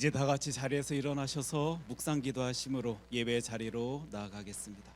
이제 다 같이 자리에서 일어나셔서 묵상 기도하심으로 예배의 자리로 나아가겠습니다.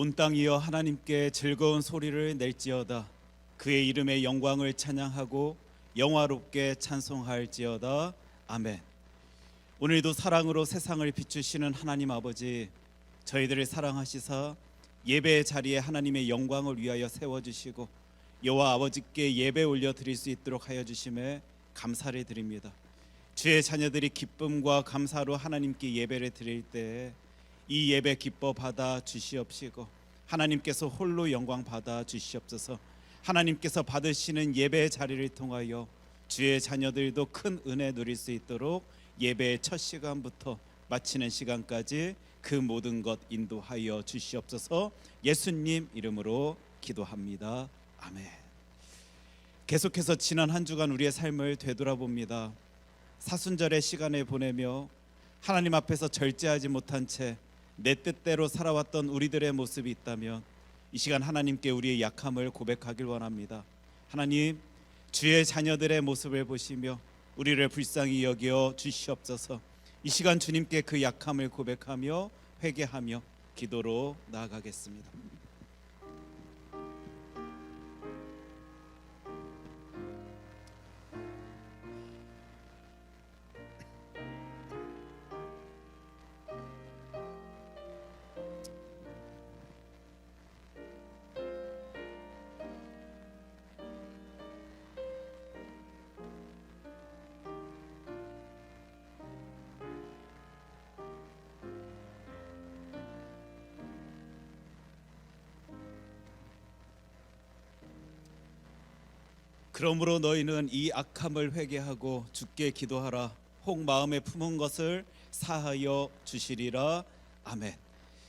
온 땅이여 하나님께 즐거운 소리를 낼지어다. 그의 이름의 영광을 찬양하고 영화롭게 찬송할지어다. 아멘. 오늘도 사랑으로 세상을 비추시는 하나님 아버지, 저희들을 사랑하시사 예배의 자리에 하나님의 영광을 위하여 세워주시고 여호와 아버지께 예배 올려드릴 수 있도록 하여 주심에 감사를 드립니다. 주의 자녀들이 기쁨과 감사로 하나님께 예배를 드릴 때에 이 예배 기뻐 받아 주시옵시고 하나님께서 홀로 영광 받아 주시옵소서. 하나님께서 받으시는 예배의 자리를 통하여 주의 자녀들도 큰 은혜 누릴 수 있도록 예배의 첫 시간부터 마치는 시간까지 그 모든 것 인도하여 주시옵소서. 예수님 이름으로 기도합니다. 아멘. 계속해서 지난 한 주간 우리의 삶을 되돌아봅니다. 사순절의 시간을 보내며 하나님 앞에서 절제하지 못한 채 내 뜻대로 살아왔던 우리들의 모습이 있다면 이 시간 하나님께 우리의 약함을 고백하길 원합니다. 하나님, 주의 자녀들의 모습을 보시며 우리를 불쌍히 여겨 주시옵소서. 이 시간 주님께 그 약함을 고백하며 회개하며 기도로 나아가겠습니다. 그러므로 너희는 이 악함을 회개하고 주께 기도하라. 혹 마음에 품은 것을 사하여 주시리라. 아멘.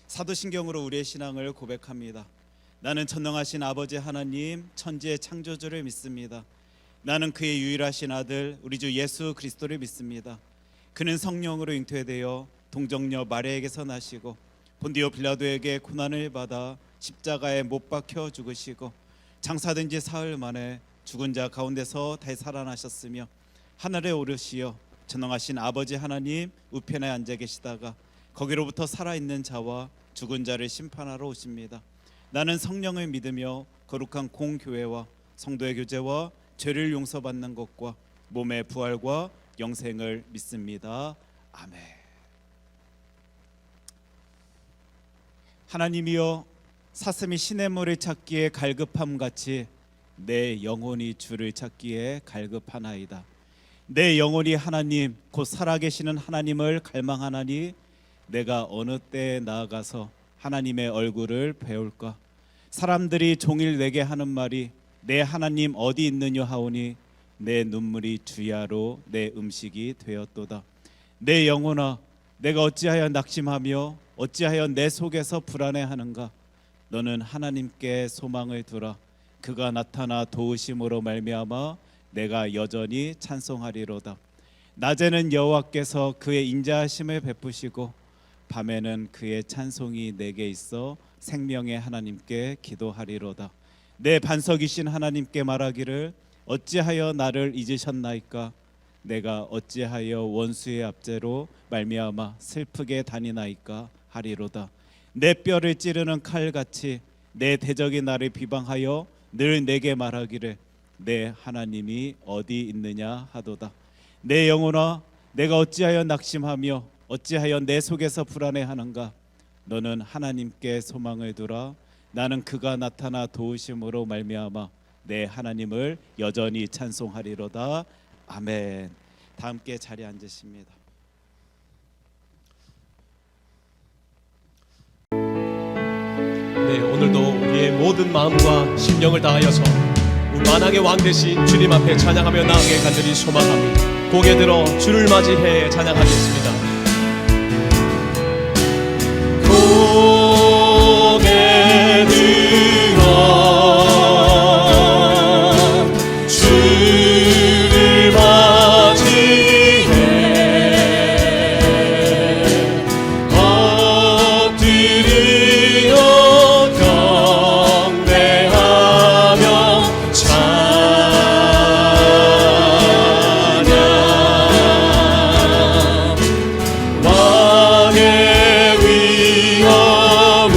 사도신경으로 우리의 신앙을 고백합니다. 나는 전능하신 아버지 하나님 천지의 창조주를 믿습니다. 나는 그의 유일하신 아들 우리 주 예수 그리스도를 믿습니다. 그는 성령으로 잉태되어 동정녀 마리아에게서 나시고 본디오 빌라도에게 고난을 받아 십자가에 못 박혀 죽으시고 장사된 지 사흘 만에 죽은 자 가운데서 되살아나셨으며 하늘에 오르시어 전능하신 아버지 하나님 우편에 앉아 계시다가 거기로부터 살아있는 자와 죽은 자를 심판하러 오십니다. 나는 성령을 믿으며 거룩한 공교회와 성도의 교제와 죄를 용서받는 것과 몸의 부활과 영생을 믿습니다. 아멘. 하나님이여, 사슴이 시냇물을 찾기에 갈급함 같이 내 영혼이 주를 찾기에 갈급하나이다. 내 영혼이 하나님 곧 살아계시는 하나님을 갈망하나니 내가 어느 때에 나아가서 하나님의 얼굴을 배울까? 사람들이 종일 내게 하는 말이 내 하나님 어디 있느냐 하오니 내 눈물이 주야로 내 음식이 되었도다. 내 영혼아, 내가 어찌하여 낙심하며 어찌하여 내 속에서 불안해하는가? 너는 하나님께 소망을 두라. 그가 나타나 도우심으로 말미암아 내가 여전히 찬송하리로다. 낮에는 여호와께서 그의 인자하심을 베푸시고 밤에는 그의 찬송이 내게 있어 생명의 하나님께 기도하리로다. 내 반석이신 하나님께 말하기를 어찌하여 나를 잊으셨나이까? 내가 어찌하여 원수의 압제로 말미암아 슬프게 다니나이까 하리로다. 내 뼈를 찌르는 칼같이 내 대적이 나를 비방하여 늘 내게 말하기를 내 하나님이 어디 있느냐 하도다. 내 영혼아, 내가 어찌하여 낙심하며 어찌하여 내 속에서 불안해하는가? 너는 하나님께 소망을 두라. 나는 그가 나타나 도우심으로 말미암아 내 하나님을 여전히 찬송하리로다. 아멘. 다 함께 자리에 앉으십니다. 오늘도 우리의 모든 마음과 심령을 다하여서 만왕의 왕 되신 주님 앞에 찬양하며 나아가게 간절히 소망합니다. 고개 들어 주를 맞이해 찬양하겠습니다. 고개 들어 주를 맞이해 엎드려 경배하며 찬양 왕의 위엄을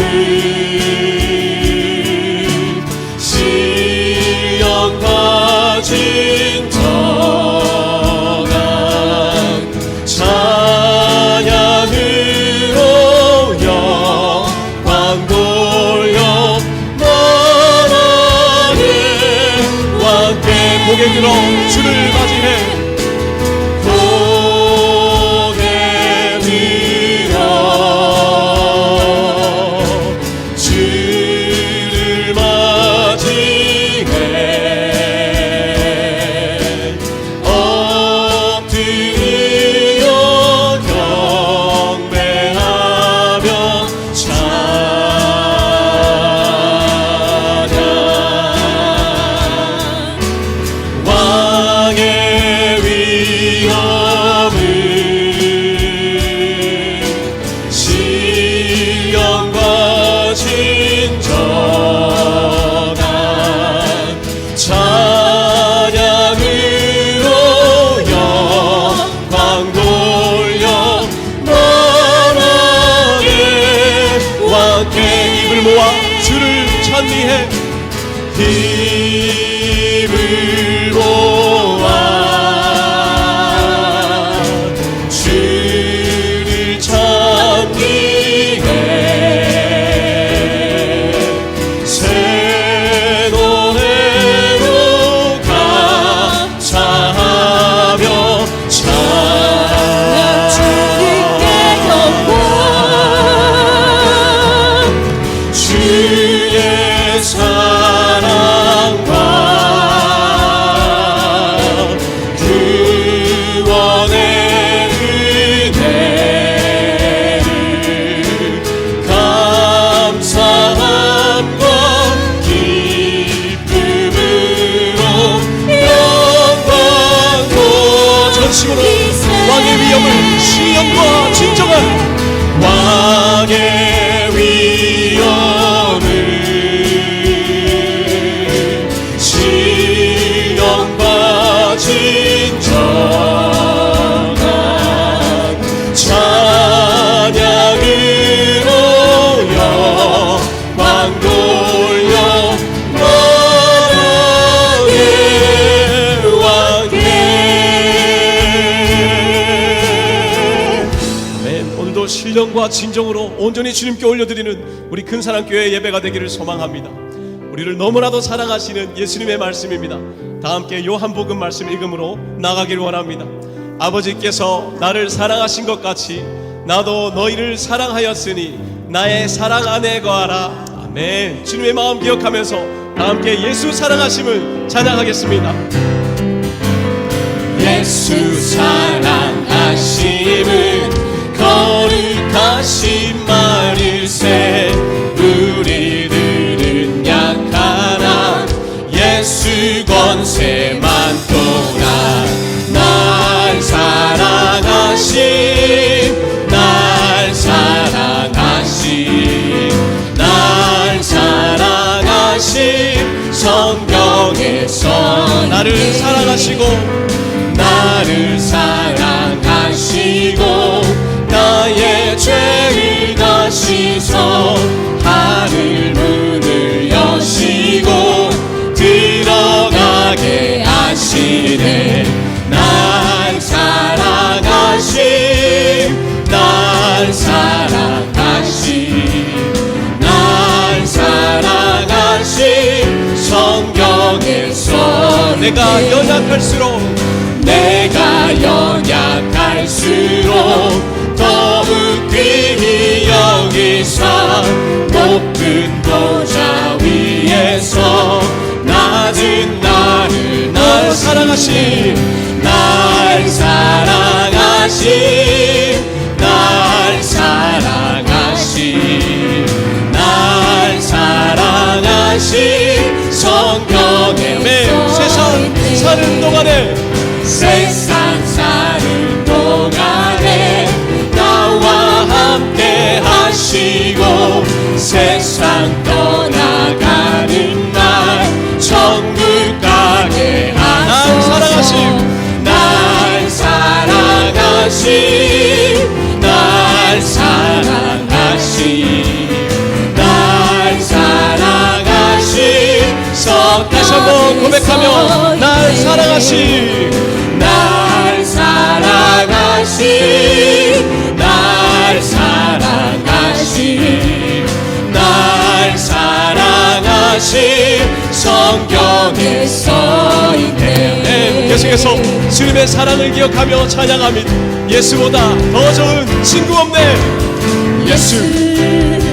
시련과 진정한 찬양으로 영광 돌려 나라를 왕께 고개 들어 주를 맞이해 고개 들어 주를 맞이해 엎드려 경배하며 찬양 왕의 위엄을 시련과 진정한 찬양으로 영광 돌려 나라의 왕께 입을 모아 주를 찬미해 입을 모아 주를 찬미해 새 노래로 감사하며 찬양 주님께 영광 주의 사랑과 구원의 은혜를 감사함과 기쁨으로 영광도 전심으로 왕의 위엄을 시련과 진정한 왕의 위엄을 시련과 진정한 찬양으로 영광 돌려 나라의 왕께 아멘. 오늘도 신령과 진정으로 온전히 주님께 올려드리는 우리 큰사랑교회 예배가 되기를 소망합니다. 우리를 너무나도 사랑하시는 예수님의 말씀입니다. 다 함께 요한복음 말씀 읽음으로 나가기를 원합니다. 아버지께서 나를 사랑하신 것 같이 나도 너희를 사랑하였으니 나의 사랑 안에 거하라. 아멘. 주님의 마음 기억하면서 다 함께 예수 사랑하심을 찬양하겠습니다. 예수 사랑하심은 거룩하신 말일세. 우리들은 약하나 예수 권세 많도다. 날 사랑하심 날 사랑하심 날 사랑하심 성경에서 나를 사랑하시고 나를 사랑하시고 나의 죄를 다 씻어 하늘 문을 여시고 들어가게 하시네. 날 사랑하심 날 사랑하심 날 사랑하심 성경에서 내가 연약할수록 더욱 귀히 여기사 높은 곳 사는 동안에 세상 사는 동안에 나와 함께 하시고 세상 떠나가는 날 천국 가게 하소서. 날 사랑하신 날 사랑하신 날 사랑하신 다시 한번 고백하며 날 사랑하신 날 사랑하신 날 사랑하신 날 사랑하신 성경에 써있네. 계속해서 주님의 사랑을 기억하며 찬양합니다. 예수보다 더 좋은 친구 없네. 예수보다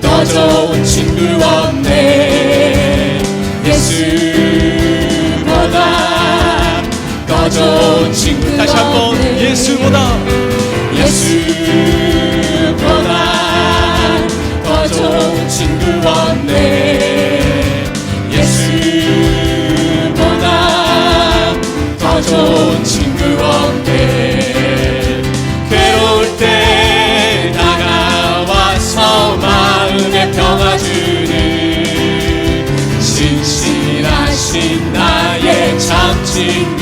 더 좋은 친구 없네. 예수보다 더 좋은 친구 다시 한번 없네. 예수보다 더 좋은 친구 없네. 예수보다 더 좋은 친구 없네. 괴로울 때 다가와서 마음에 평화 주는 신실하신 나의 참 친구.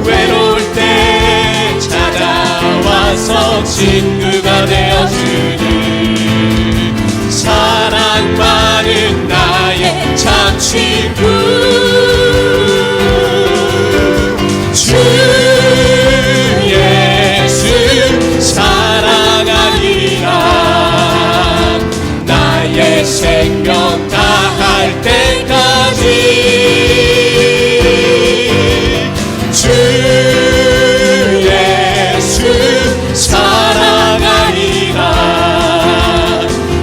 외로울 때 찾아와서 친구가 되어주는 사랑 많은 나의 참 친구. 주 예수 사랑하리라. 나의 생명 다할 때까지 주 예수 사랑하리라.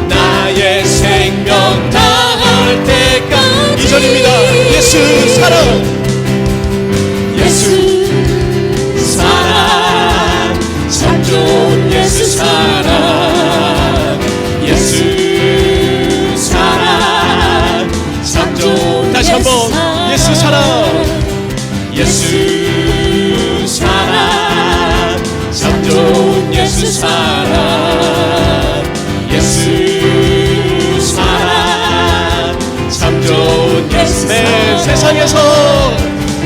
나의 생명 다할 때까지. 2절입니다. 예수 사랑 예수 사랑 참 좋은 예수 사랑. 예수 사랑 참 좋은 다시 한번 예수 사랑 예수 사랑 참 좋은 예수 사랑. 예수 사랑 참 좋은 예수 사랑.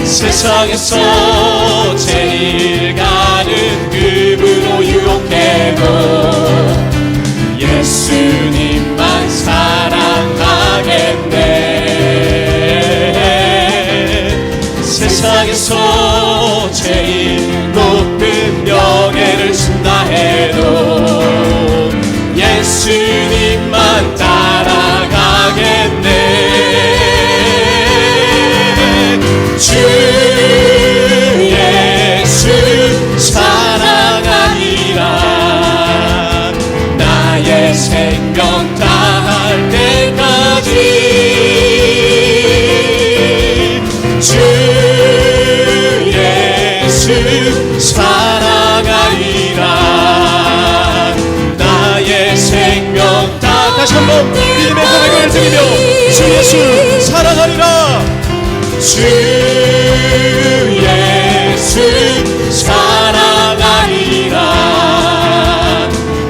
세상에서 제일 가는 그분으로 유혹해도 예수님만 사랑하겠네. 세상에서 제일 높은 명예를 준다 해도 예수님만 따라가겠네. 주 예수 사랑하리라. 나의 생명 다할 때까지 주 예수 사랑하리라. 나의 생명 다. 다시 한번 믿음의 고백을 드리며 주 예수 사랑하리라. 주 예수 사랑하리라.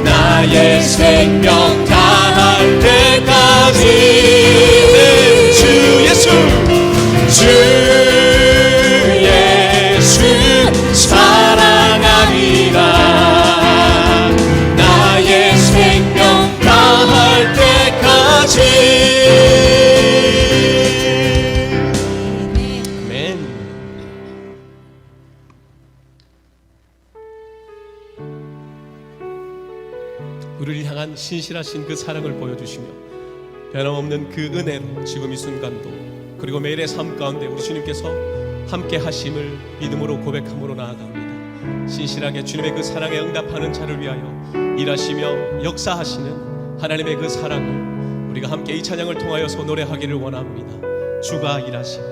나의 생명 다할 때까지 주 예수 사랑하리라. 나의 생명 다할 때까지. 아멘. 우리를 향한 신실하신 그 사랑을 보여주시며 변함없는 그 은혜로 지금 이 순간도 그리고 매일의 삶 가운데 우리 주님께서 함께 하심을 믿음으로 고백함으로 나아갑니다. 신실하게 주님의 그 사랑에 응답하는 자를 위하여 일하시며 역사하시는 하나님의 그 사랑을 우리가 함께 이 찬양을 통하여서 노래하기를 원합니다. 주가 일하시네.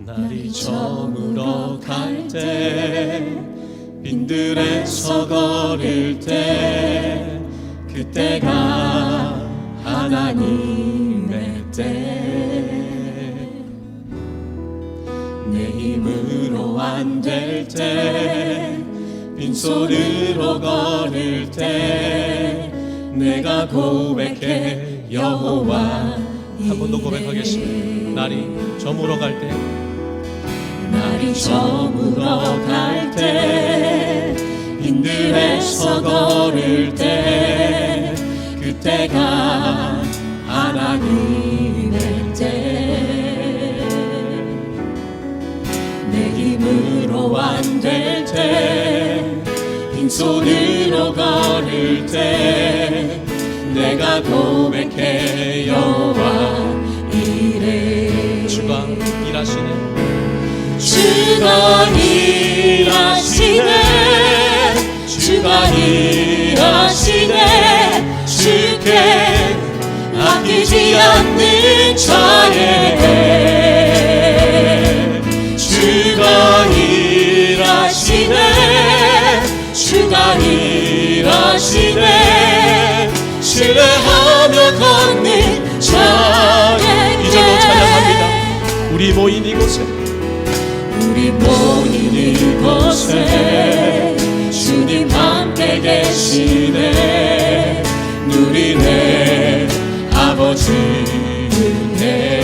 날이 저물어 갈 때 빈들에서 걸을 때 그때가 하나님의 때 내 힘으로 안 될 때 빈손으로 걸을 때 내가 고백해 여호와 한 번 더 고백하겠습니다. 날이 저물어 갈 때 날이 저물어 갈 때 빈들에서 걸을 때 그때가 하나님의 때 내 힘으로 안 될 때 빈손으로 걸을 때 내가 고백해 여호와 이래 주가 일하시네 주가 일하시네 주가 일하시네 주께 아끼지 않는 자에게 주가 일하시네 주가 일하시네 신뢰하며 걷는 자에게 이 절로 찬양합니다. 우리 모인 이곳에 우리 모인 이곳에 주님 함께 계시네 누리네 아버지 은혜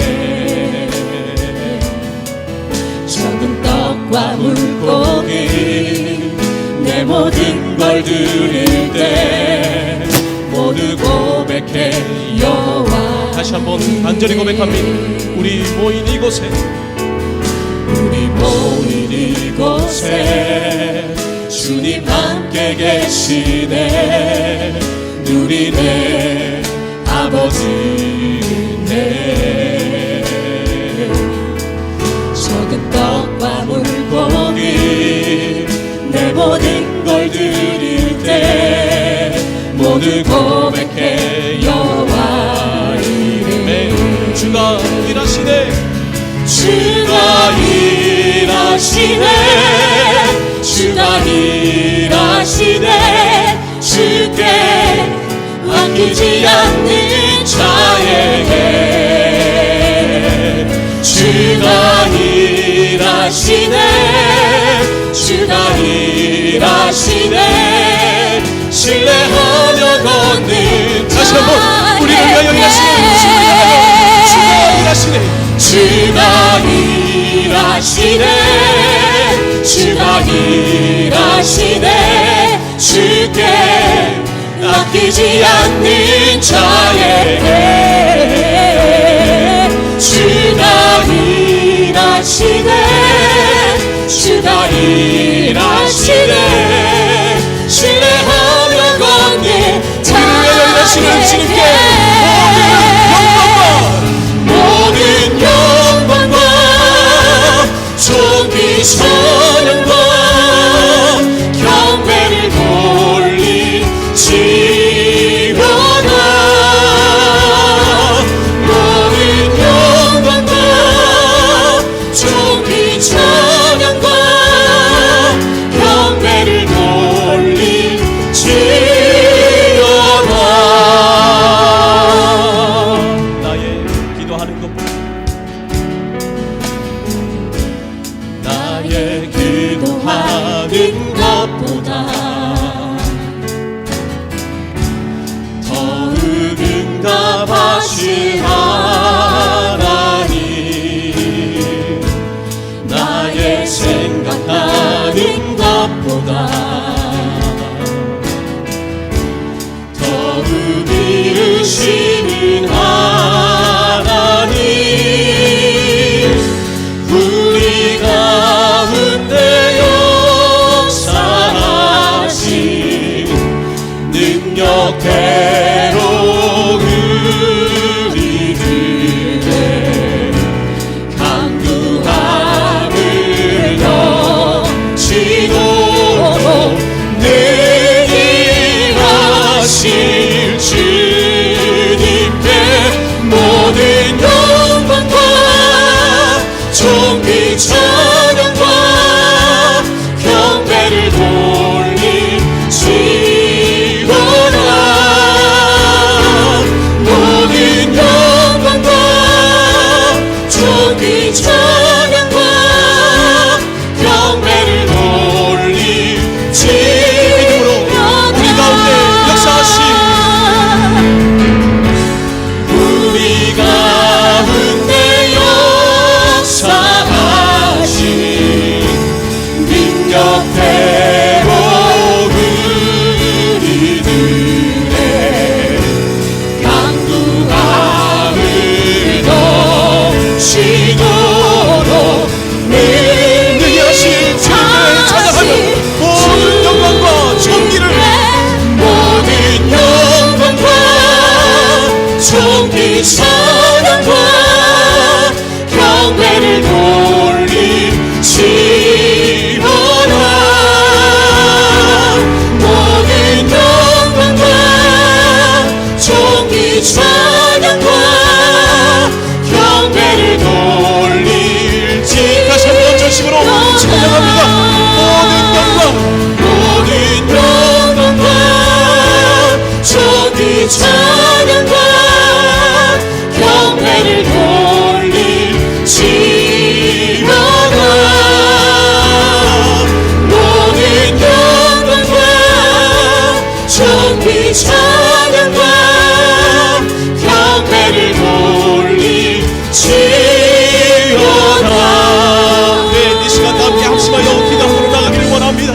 적은 떡과 물고기 내 모든 걸 드릴 때 모두 고백해 여호와 다시 한번 간절히 고백합니다. 우리 모인 이곳에 우리 모인 이곳에 주님 함께 계시네 누리네 아버지 은혜 적은 떡과 물고기 내 모든 걸 드릴 때 모두 고백해 여호와 이름에 주가 일하시네 주가 일하시네 주가 일하시네 주께 아끼지 않는 자에게 주가 일하시네 주가 일하시네 신뢰하며 걷는 다시 한번 우리를 위하여 일하시네 주가 일하시네 주가 일하시네 주가 일하시네 주께 아끼지 않는 자에게 주가 일하시네 주가 일하시네 신뢰하며 걷는 자에게 모든 영광과 존귀 찬양과 경배를 돌리지어다 모든 영광과 존귀 종기 찬양과 경배를 돌리지 믿음으로 우리 가운데 역사하신 우리 가운데 역사하신 능력대로 우리들의 강구함을 넘치도록 능히 하신 주님을 찬양하며 모든 영광과 존귀를 모든 영광과 존귀 찬양과 경배를 돌리시오라. 모든 영광과 존귀 찬양과 경배를 돌릴지. 다시 한번 전심으로 찬양합니다. 모든 영광 모든 영광과 존귀 찬양과 경배를 돌릴지어다. 모든 영광과 존귀 찬양과 경배를 돌릴지어다. 네, 이 시간 다 함께 합심하여 기도하러 나가기를 원합니다.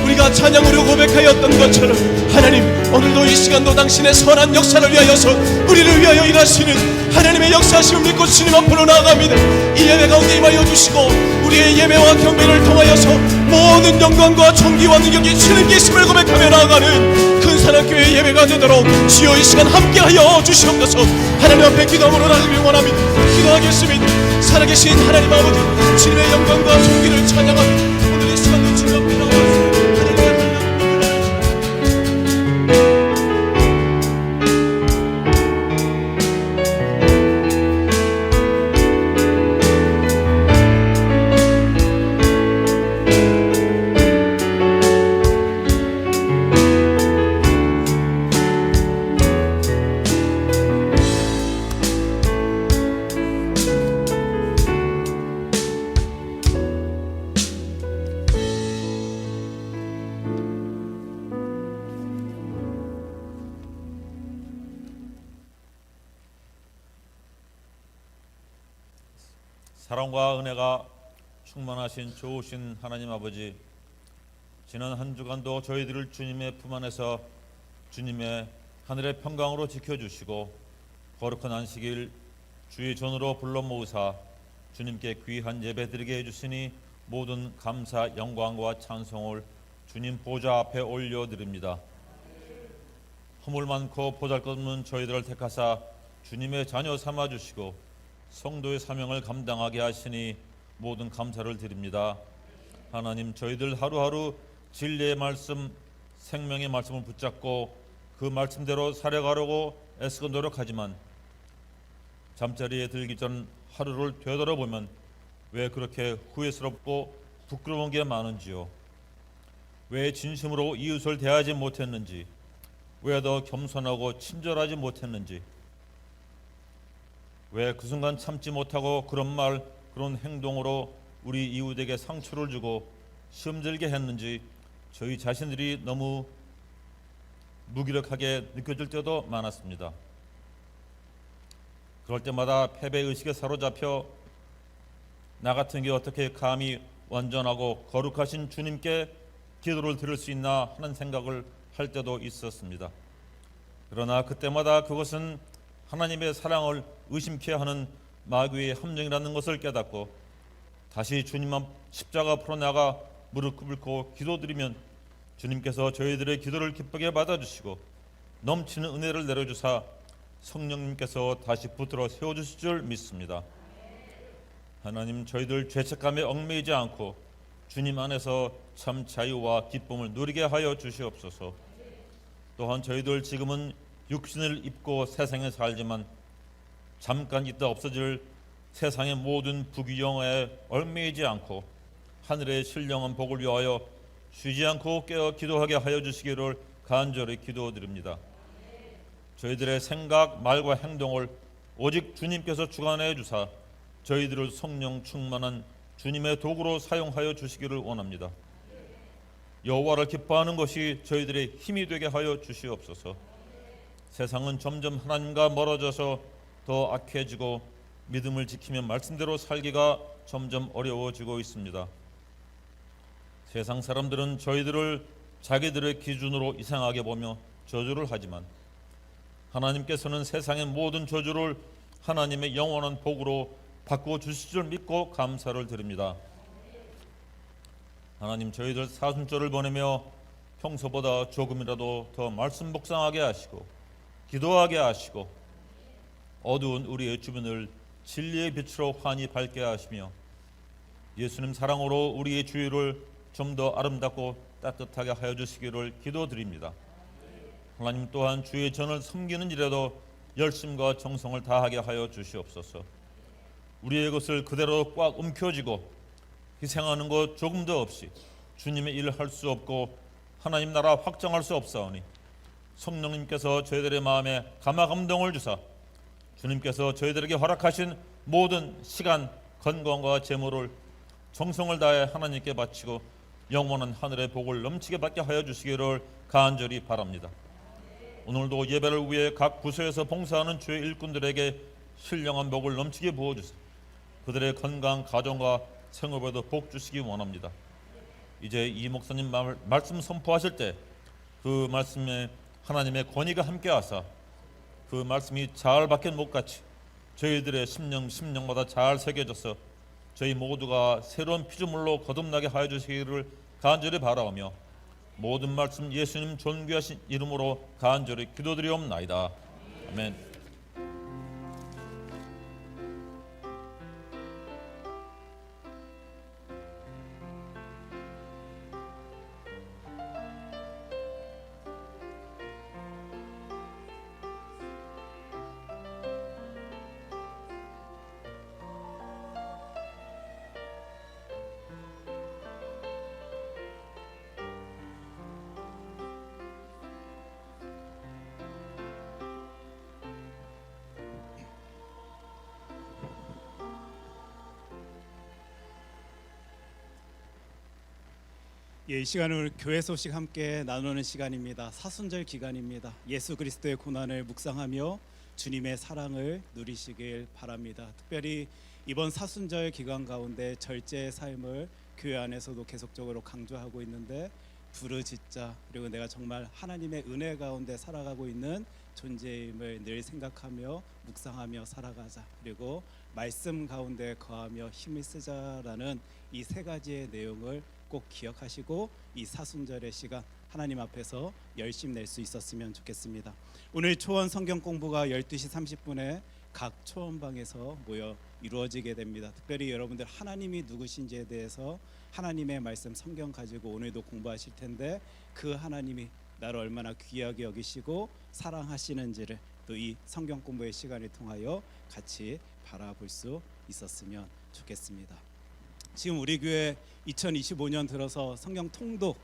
우리가 찬양으로 고백하였던 것처럼 하나님, 오늘도 이 시간도 당신의 선한 역사를 위하여서 우리를 위하여 일하시는 하나님의 역사하심을 믿고 주님 앞으로 나아갑니다. 이 예배 가운데 임하여 주시고 우리의 예배와 경배를 통하여서 모든 영광과 존귀와 능력이 주님께 있음을 고백하며 나아가는 큰사랑교회 예배가 되도록 주여 이 시간 함께하여 주시옵소서. 하나님 앞에 기도함으로 나가기를 원합니다. 기도하겠습니다. 살아계신 하나님 아버지, 주님의 영광과 존귀를 찬양하며 오늘 이 시간도 주님 앞에 나와서 사랑과 은혜가 충만하신 좋으신 하나님 아버지, 지난 한 주간도 저희들을 주님의 품 안에서 주님의 하늘의 평강으로 지켜주시고 거룩한 안식일 주의 전으로 불러 모으사 주님께 귀한 예배 드리게 해주시니 모든 감사 영광과 찬송을 주님 보좌 앞에 올려드립니다. 허물 많고 보잘것없는 저희들을 택하사 주님의 자녀 삼아주시고 성도의 사명을 감당하게 하시니 모든 감사를 드립니다. 하나님, 저희들 하루하루 진리의 말씀, 생명의 말씀을 붙잡고 그 말씀대로 살아가려고 애쓰고 노력하지만 잠자리에 들기 전 하루를 되돌아보면 왜 그렇게 후회스럽고 부끄러운 게 많은지요? 왜 진심으로 이웃을 대하지 못했는지, 왜 더 겸손하고 친절하지 못했는지, 왜 그 순간 참지 못하고 그런 말, 그런 행동으로 우리 이웃에게 상처를 주고 시험들게 했는지 저희 자신들이 너무 무기력하게 느껴질 때도 많았습니다. 그럴 때마다 패배의식에 사로잡혀 나 같은 게 어떻게 감히 완전하고 거룩하신 주님께 기도를 드릴 수 있나 하는 생각을 할 때도 있었습니다. 그러나 그때마다 그것은 하나님의 사랑을 의심케 하는 마귀의 함정이라는 것을 깨닫고 다시 주님 앞 십자가 앞으로 나가 무릎 꿇고 기도드리면 주님께서 저희들의 기도를 기쁘게 받아주시고 넘치는 은혜를 내려주사 성령님께서 다시 붙들어 세워주실 줄 믿습니다. 하나님, 저희들 죄책감에 얽매이지 않고 주님 안에서 참 자유와 기쁨을 누리게 하여 주시옵소서. 또한 저희들 지금은 육신을 입고 세상에 살지만 잠깐 있다 없어질 세상의 모든 부귀영화에 얽매이지 않고 하늘의 신령한 복을 위하여 쉬지 않고 깨어 기도하게 하여 주시기를 간절히 기도드립니다. 저희들의 생각, 말과 행동을 오직 주님께서 주관해 주사 저희들을 성령 충만한 주님의 도구로 사용하여 주시기를 원합니다. 여호와를 기뻐하는 것이 저희들의 힘이 되게 하여 주시옵소서. 세상은 점점 하나님과 멀어져서 더 악해지고 믿음을 지키며 말씀대로 살기가 점점 어려워지고 있습니다. 세상 사람들은 저희들을 자기들의 기준으로 이상하게 보며 저주를 하지만 하나님께서는 세상의 모든 저주를 하나님의 영원한 복으로 바꾸어 주실 줄 믿고 감사를 드립니다. 하나님, 저희들 사순절을 보내며 평소보다 조금이라도 더 말씀 묵상하게 하시고 기도하게 하시고 어두운 우리의 주변을 진리의 빛으로 환히 밝게 하시며 예수님 사랑으로 우리의 주위를 좀 더 아름답고 따뜻하게 하여 주시기를 기도드립니다. 하나님 또한 주의 전을 섬기는 일에도 열심과 정성을 다하게 하여 주시옵소서. 우리의 것을 그대로 꽉 움켜쥐고 희생하는 것 조금도 없이 주님의 일을 할 수 없고 하나님 나라 확장할 수 없사오니 성령님께서 저희들의 마음에 감화 감동을 주사 주님께서 저희들에게 허락하신 모든 시간, 건강과 재물을 정성을 다해 하나님께 바치고 영원한 하늘의 복을 넘치게 받게 하여 주시기를 간절히 바랍니다. 오늘도 예배를 위해 각 부서에서 봉사하는 주의 일꾼들에게 신령한 복을 넘치게 부어주사 그들의 건강, 가정과 생업에도 복 주시기 원합니다. 이제 이 목사님 말씀 선포하실 때 그 말씀에 하나님의 권위가 함께하사 그 말씀이 잘 박힌 목같이 저희들의 심령마다 잘 새겨져서 저희 모두가 새로운 피조물로 거듭나게 하여 주시기를 간절히 바라오며 모든 말씀 예수님 존귀하신 이름으로 간절히 기도드리옵나이다. 아멘. 이 시간을 교회 소식 함께 나누는 시간입니다. 사순절 기간입니다. 예수 그리스도의 고난을 묵상하며 주님의 사랑을 누리시길 바랍니다. 특별히 이번 사순절 기간 가운데 절제의 삶을 교회 안에서도 계속적으로 강조하고 있는데 부르짖자, 그리고 내가 정말 하나님의 은혜 가운데 살아가고 있는 존재임을 늘 생각하며 묵상하며 살아가자, 그리고 말씀 가운데 거하며 힘을 쓰자라는 이 세 가지의 내용을 꼭 기억하시고 이 사순절의 시간 하나님 앞에서 열심 낼 수 있었으면 좋겠습니다. 오늘 초원 성경 공부가 12시 30분에 각 초원방에서 모여 이루어지게 됩니다. 특별히 여러분들 하나님이 누구신지에 대해서 하나님의 말씀 성경 가지고 오늘도 공부하실 텐데 그 하나님이 나를 얼마나 귀하게 여기시고 사랑하시는지를 또 이 성경 공부의 시간을 통하여 같이 바라볼 수 있었으면 좋겠습니다. 지금 우리 교회 2025년 들어서 성경 통독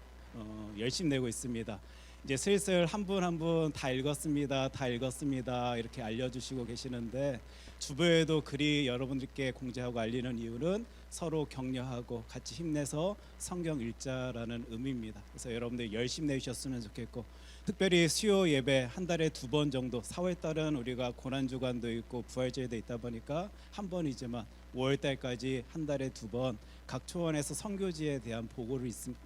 열심히 내고 있습니다. 이제 슬슬 한 분 한 분 다 읽었습니다 이렇게 알려주시고 계시는데 주보에도 글이 여러분들께 공지하고 알리는 이유는 서로 격려하고 같이 힘내서 성경 읽자라는 의미입니다. 그래서 여러분들 열심히 내주셨으면 좋겠고, 특별히 수요 예배 한 달에 2번 정도, 4월 달은 우리가 고난주간도 있고 부활절도 있다 보니까 한 번이지만 5월 달까지 한 달에 2번 각 초원에서 선교지에 대한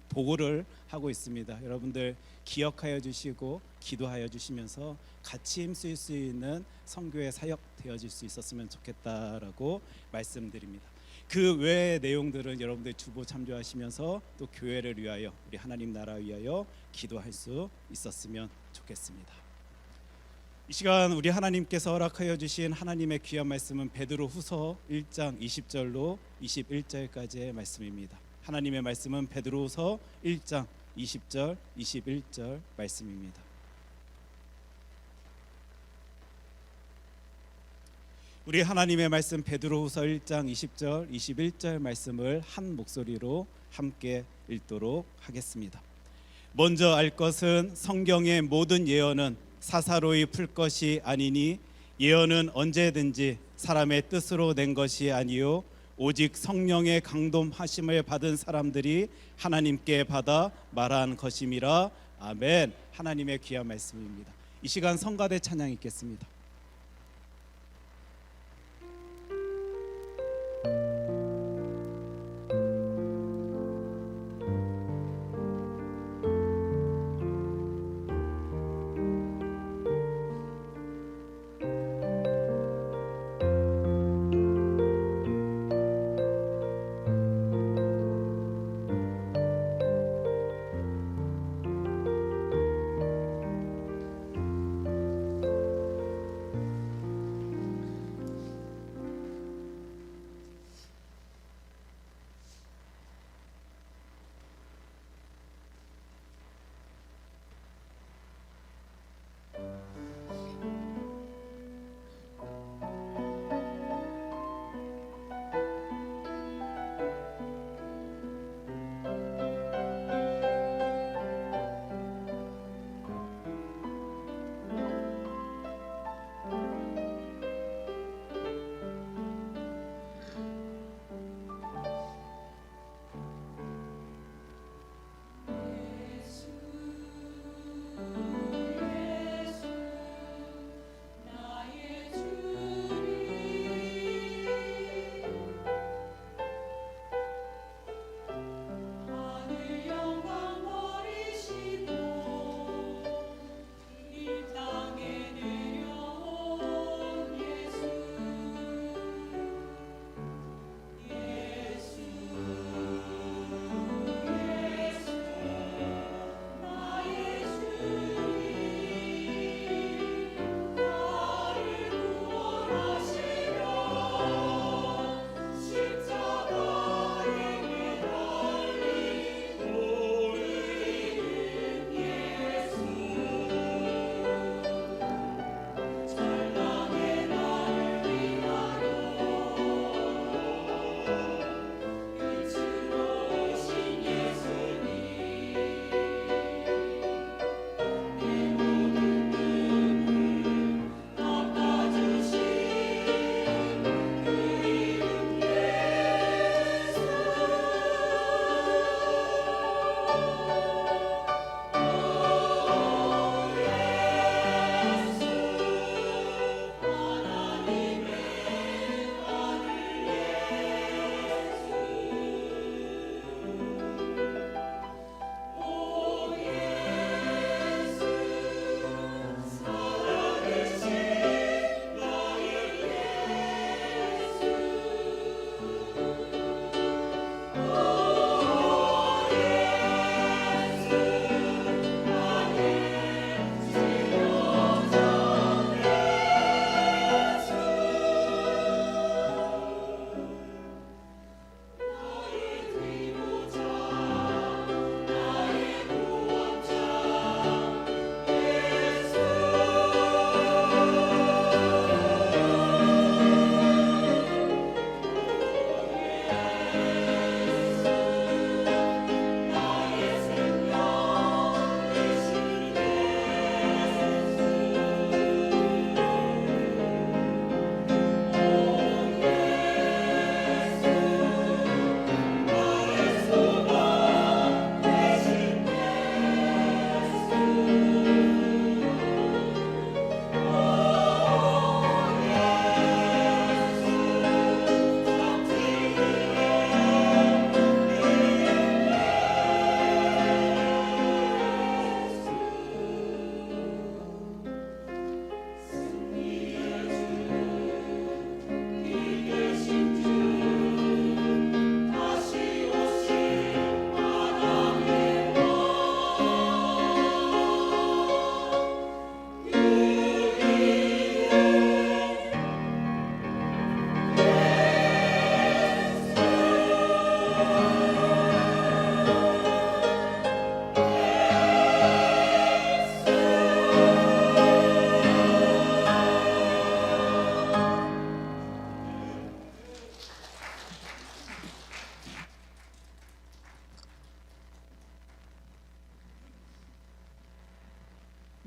보고를 하고 있습니다. 여러분들 기억하여 주시고 기도하여 주시면서 같이 힘쓸 수 있는 선교의 사역 되어질 수 있었으면 좋겠다라고 말씀드립니다. 그 외의 내용들은 여러분들 주보 참조하시면서 또 교회를 위하여, 우리 하나님 나라 위하여 기도할 수 있었으면 좋겠습니다. 이 시간 우리 하나님께서 허락하여 주신 하나님의 귀한 말씀은 베드로후서 1장 20절로 21절까지의 말씀입니다. 하나님의 말씀은 베드로후서 1장 20절 21절 말씀입니다. 우리 하나님의 말씀 베드로후서 1장 20절 21절 말씀을 한 목소리로 함께 읽도록 하겠습니다. 먼저 알 것은 성경의 모든 예언은 사사로이 풀 것이 아니니 예언은 언제든지 사람의 뜻으로 낸 것이 아니요 오직 성령의 강동하심을 받은 사람들이 하나님께 받아 말한 것임이라. 아멘. 하나님의 귀한 말씀입니다. 이 시간 성가대 찬양 있겠습니다.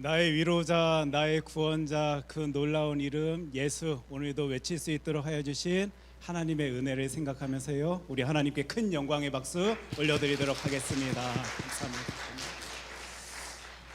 나의 위로자, 나의 구원자, 그 놀라운 이름 예수, 오늘도 외칠 수 있도록 하여 주신 하나님의 은혜를 생각하면서요, 우리 하나님께 큰 영광의 박수 올려드리도록 하겠습니다. 감사합니다.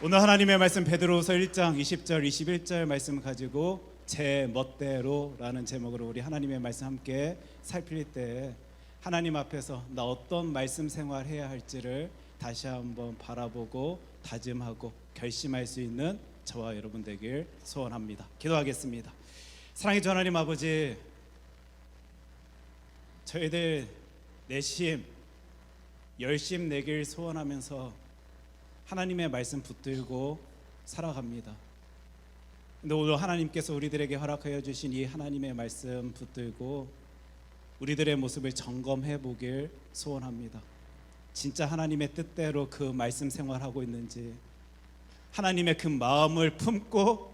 오늘 하나님의 말씀 베드로후서 1장 20절 21절 말씀 가지고 제 멋대로라는 제목으로 우리 하나님의 말씀 함께 살필 때 하나님 앞에서 나 어떤 말씀 생활해야 할지를 다시 한번 바라보고 다짐하고 결심할 수 있는 저와 여러분 되길 소원합니다. 기도하겠습니다. 사랑의 주 하나님 아버지, 저희들 내심 열심 내길 소원하면서 하나님의 말씀 붙들고 살아갑니다. 근데 오늘 하나님께서 우리들에게 허락하여 주신 이 하나님의 말씀 붙들고 우리들의 모습을 점검해 보길 소원합니다. 진짜 하나님의 뜻대로 그 말씀 생활하고 있는지, 하나님의 그 마음을 품고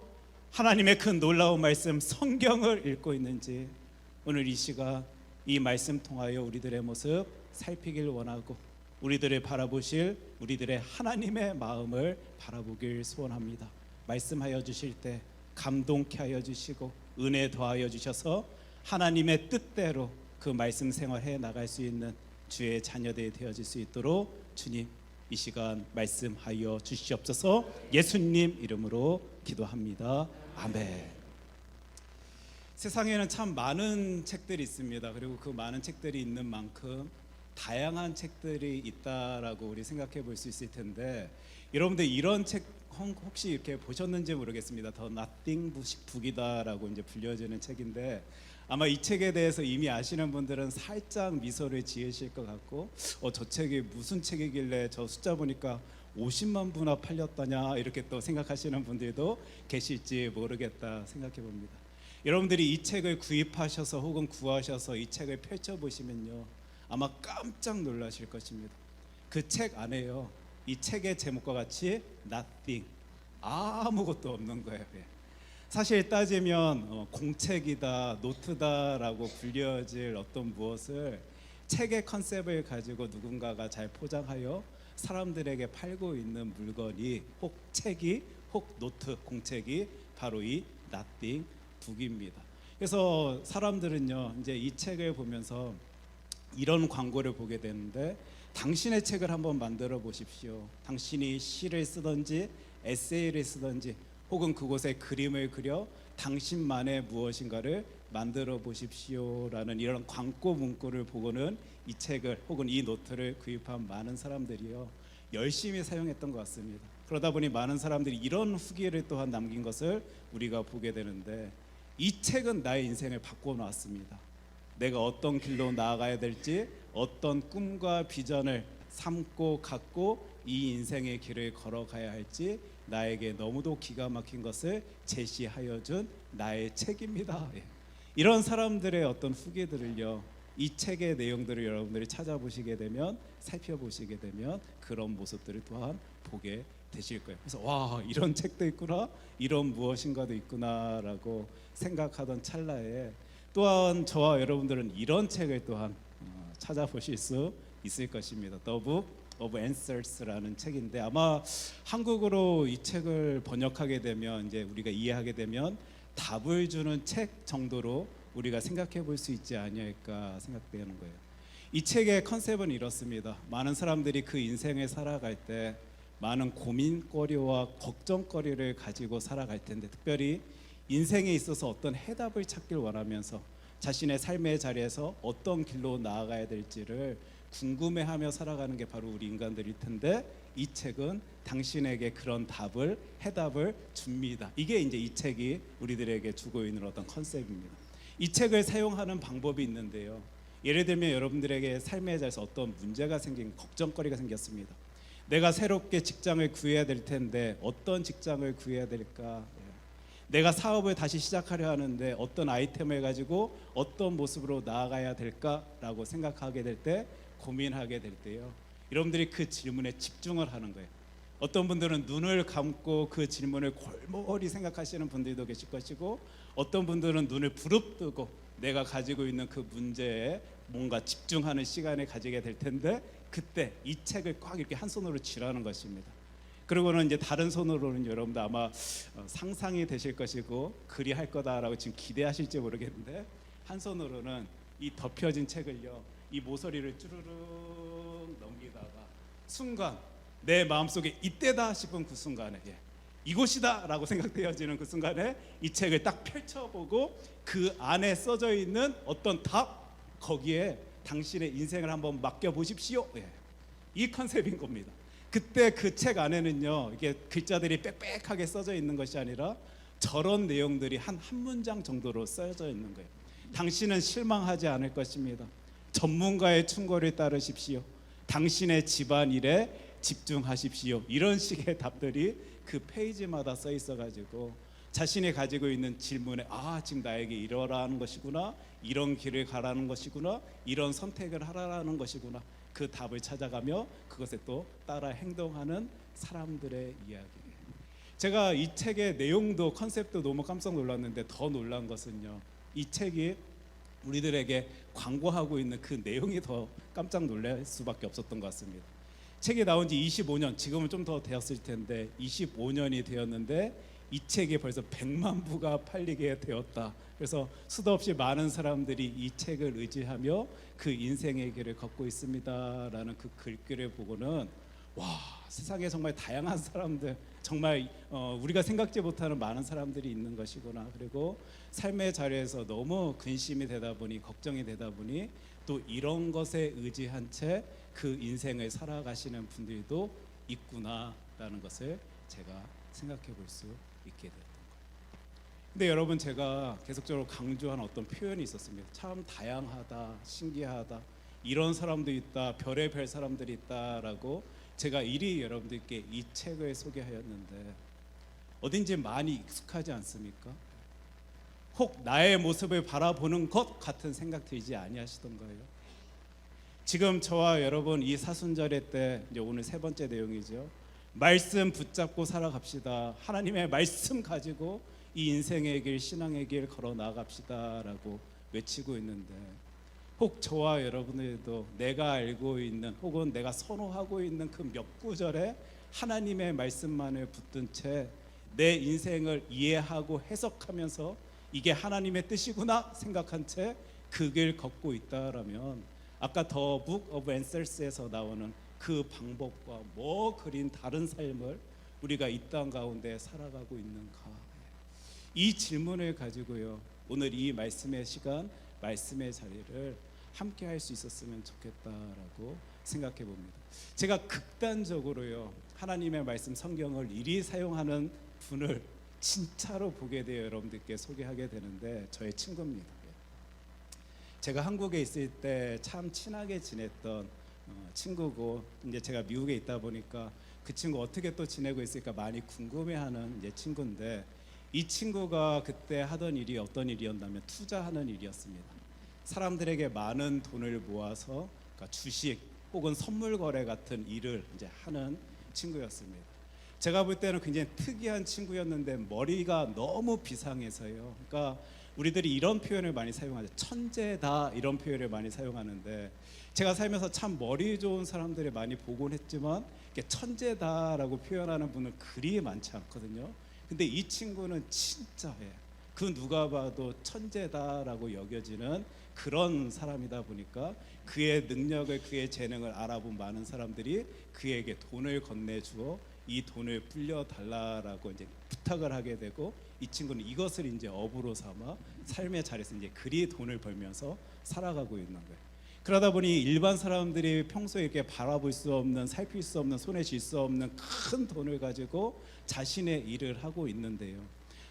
하나님의 그 놀라운 말씀 성경을 읽고 있는지, 오늘 이 시간 이 말씀 통하여 우리들의 모습 살피길 원하고 우리들을 바라보실 우리들의 하나님의 마음을 바라보길 소원합니다. 말씀하여 주실 때 감동케 하여 주시고 은혜 더하여 주셔서 하나님의 뜻대로 그 말씀 생활해 나갈 수 있는 주의 자녀들이 되어질 수 있도록 주님 이 시간 말씀하여 주시옵소서. 예수님 이름으로 기도합니다. 아멘. 세상에는 참 많은 책들이 있습니다. 그리고 그 많은 책들이 있는 만큼 다양한 책들이 있다라고 우리 생각해 볼 수 있을 텐데, 여러분들 이런 책 혹시 이렇게 보셨는지 모르겠습니다. 더 나띵 북이다라고 이제 불려지는 책인데, 아마 이 책에 대해서 이미 아시는 분들은 살짝 미소를 지으실 것 같고, 저 책이 무슨 책이길래 저 숫자 보니까 50만 부나 팔렸다냐 이렇게 또 생각하시는 분들도 계실지 모르겠다 생각해 봅니다. 여러분들이 이 책을 구입하셔서 혹은 구하셔서 이 책을 펼쳐보시면요, 아마 깜짝 놀라실 것입니다. 그 책 안에요, 이 책의 제목과 같이 nothing, 아무것도 없는 거예요. 사실 따지면 공책이다, 노트다라고 불려질 어떤 무엇을 책의 컨셉을 가지고 누군가가 잘 포장하여 사람들에게 팔고 있는 물건이 혹 책이 혹 노트, 공책이 바로 이 nothing 북입니다. 그래서 사람들은요, 이제 이 책을 보면서 이런 광고를 보게 되는데, 당신의 책을 한번 만들어 보십시오. 당신이 시를 쓰든지 에세이를 쓰든지 혹은 그곳에 그림을 그려 당신만의 무엇인가를 만들어 보십시오라는 이런 광고 문구를 보고는 이 책을 혹은 이 노트를 구입한 많은 사람들이요, 열심히 사용했던 것 같습니다. 그러다 보니 많은 사람들이 이런 후기를 또한 남긴 것을 우리가 보게 되는데, 이 책은 나의 인생을 바꿔놓았습니다. 내가 어떤 길로 나아가야 될지, 어떤 꿈과 비전을 삼고 갖고 이 인생의 길을 걸어가야 할지 나에게 너무도 기가 막힌 것을 제시하여 준 나의 책입니다. 이런 사람들의 어떤 후기들을요, 이 책의 내용들을 여러분들이 찾아보시게 되면, 살펴보시게 되면 그런 모습들을 또한 보게 되실 거예요. 그래서 와, 이런 책도 있구나, 이런 무엇인가도 있구나라고 생각하던 찰나에 또한 저와 여러분들은 이런 책을 또한 찾아보실 수 있을 것입니다. The Book of Answers라는 책인데, 아마 한국어로 이 책을 번역하게 되면, 이제 우리가 이해하게 되면 답을 주는 책 정도로 우리가 생각해 볼 수 있지 아니할까 생각되는 거예요. 이 책의 컨셉은 이렇습니다. 많은 사람들이 그 인생을 살아갈 때 많은 고민거리와 걱정거리를 가지고 살아갈 텐데, 특별히 인생에 있어서 어떤 해답을 찾길 원하면서 자신의 삶의 자리에서 어떤 길로 나아가야 될지를 궁금해하며 살아가는 게 바로 우리 인간들일 텐데, 이 책은 당신에게 그런 답을, 해답을 줍니다. 이게 이제 이 책이 우리들에게 주고 있는 어떤 컨셉입니다. 이 책을 사용하는 방법이 있는데요, 예를 들면 여러분들에게 삶의 자리에서 어떤 문제가 생긴, 걱정거리가 생겼습니다. 내가 새롭게 직장을 구해야 될 텐데 어떤 직장을 구해야 될까? 내가 사업을 다시 시작하려 하는데 어떤 아이템을 가지고 어떤 모습으로 나아가야 될까라고 생각하게 될 때, 고민하게 될 때요, 여러분들이 그 질문에 집중을 하는 거예요. 어떤 분들은 눈을 감고 그 질문을 골몰이 생각하시는 분들도 계실 것이고, 어떤 분들은 눈을 부릅뜨고 내가 가지고 있는 그 문제에 뭔가 집중하는 시간을 가지게 될 텐데, 그때 이 책을 꽉 이렇게 한 손으로 쥐라는 것입니다. 그리고는 이제 다른 손으로는 여러분도 아마 상상이 되실 것이고 그리 할 거다라고 지금 기대하실지 모르겠는데, 한 손으로는 이 덮여진 책을요, 이 모서리를 쭈르륵 넘기다가 순간 내 마음속에 이때다 싶은 그 순간에, 이곳이다 라고 생각되어지는 그 순간에 이 책을 딱 펼쳐보고 그 안에 써져 있는 어떤 답, 거기에 당신의 인생을 한번 맡겨보십시오, 이 컨셉인 겁니다. 그때 그 책 안에는요, 이게 글자들이 빽빽하게 써져 있는 것이 아니라 저런 내용들이 한 문장 정도로 써져 있는 거예요. 당신은 실망하지 않을 것입니다. 전문가의 충고를 따르십시오. 당신의 집안일에 집중하십시오. 이런 식의 답들이 그 페이지마다 써 있어가지고 자신이 가지고 있는 질문에, 지금 나에게 이러라는 것이구나, 이런 길을 가라는 것이구나, 이런 선택을 하라는 것이구나, 그 답을 찾아가며 그것에 또 따라 행동하는 사람들의 이야기. 제가 이 책의 내용도 컨셉도 너무 깜짝 놀랐는데, 더 놀란 것은요, 이 책이 우리들에게 광고하고 있는 그 내용이 더 깜짝 놀랄 수밖에 없었던 것 같습니다. 책이 나온 지 25년, 지금은 좀 더 되었을 텐데 25년이 되었는데 이 책이 벌써 100만 부가 팔리게 되었다. 그래서 수도 없이 많은 사람들이 이 책을 의지하며 그 인생의 길을 걷고 있습니다라는 그 글귀를 보고는, 와, 세상에 정말 다양한 사람들, 정말 우리가 생각지 못하는 많은 사람들이 있는 것이구나. 그리고 삶의 자리에서 너무 근심이 되다 보니, 걱정이 되다 보니 또 이런 것에 의지한 채 그 인생을 살아가시는 분들도 있구나라는 것을 제가 생각해 볼 수 있게 됐던 거예요. 근데 여러분, 제가 계속적으로 강조한 어떤 표현이 있었습니다. 참 다양하다, 신기하다, 이런 사람도 있다, 별의별 사람들이 있다라고 제가 이리 여러분들께 이 책을 소개하였는데, 어딘지 많이 익숙하지 않습니까? 혹 나의 모습을 바라보는 것 같은 생각 들지 아니하시던가요? 지금 저와 여러분 이 사순절의 때, 이제 오늘 세 번째 내용이죠. 말씀 붙잡고 살아갑시다. 하나님의 말씀 가지고 이 인생의 길, 신앙의 길 걸어 나갑시다라고 외치고 있는데, 혹 저와 여러분들도 내가 알고 있는 혹은 내가 선호하고 있는 그 몇 구절에 하나님의 말씀만을 붙든 채 내 인생을 이해하고 해석하면서 이게 하나님의 뜻이구나 생각한 채 그 길 걷고 있다라면, 아까 더 북 오브 앤셀스에서 나오는 그 방법과 뭐 그린 다른 삶을 우리가 이 땅 가운데 살아가고 있는가, 이 질문을 가지고요, 오늘 이 말씀의 시간, 말씀의 자리를 함께 할 수 있었으면 좋겠다라고 생각해 봅니다. 제가 극단적으로요, 하나님의 말씀 성경을 이리 사용하는 분을 진짜로 보게 되어 여러분들께 소개하게 되는데, 저의 친구입니다. 제가 한국에 있을 때 참 친하게 지냈던 친구고, 이제 제가 미국에 있다 보니까 그 친구 어떻게 또 지내고 있을까 많이 궁금해하는 이제 친구인데, 이 친구가 그때 하던 일이 어떤 일이었냐면 투자하는 일이었습니다. 사람들에게 많은 돈을 모아서, 그러니까 주식 혹은 선물 거래 같은 일을 이제 하는 친구였습니다. 제가 볼 때는 굉장히 특이한 친구였는데 머리가 너무 비상해서요. 그러니까 우리들이 이런 표현을 많이 사용하죠. 천재다, 이런 표현을 많이 사용하는데, 제가 살면서 참 머리 좋은 사람들을 많이 보곤 했지만 이렇게 천재다라고 표현하는 분은 그리 많지 않거든요. 근데 이 친구는 진짜 그 누가 봐도 천재다라고 여겨지는 그런 사람이다 보니까 그의 능력을, 그의 재능을 알아본 많은 사람들이 그에게 돈을 건네주어 이 돈을 불려달라라고 이제 부탁을 하게 되고, 이 친구는 이것을 이제 업으로 삼아 삶의 자리에서 이제 그리 돈을 벌면서 살아가고 있는 거예요. 그러다 보니 일반 사람들이 평소에 이렇게 바라볼 수 없는, 살필 수 없는, 손에 쥘 수 없는 큰 돈을 가지고 자신의 일을 하고 있는데요,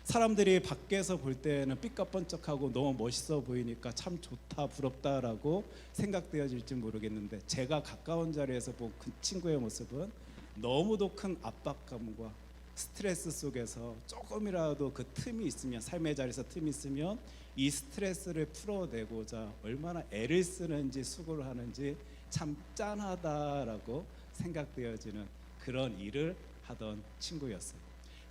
사람들이 밖에서 볼 때는 삐까뻔쩍하고 너무 멋있어 보이니까 참 좋다, 부럽다라고 생각되어질지 모르겠는데, 제가 가까운 자리에서 본 그 친구의 모습은 너무도 큰 압박감과 스트레스 속에서 조금이라도 그 틈이 있으면, 삶의 자리에서 틈이 있으면 이 스트레스를 풀어내고자 얼마나 애를 쓰는지 수고를 하는지 참 짠하다라고 생각되어지는 그런 일을 하던 친구였어요.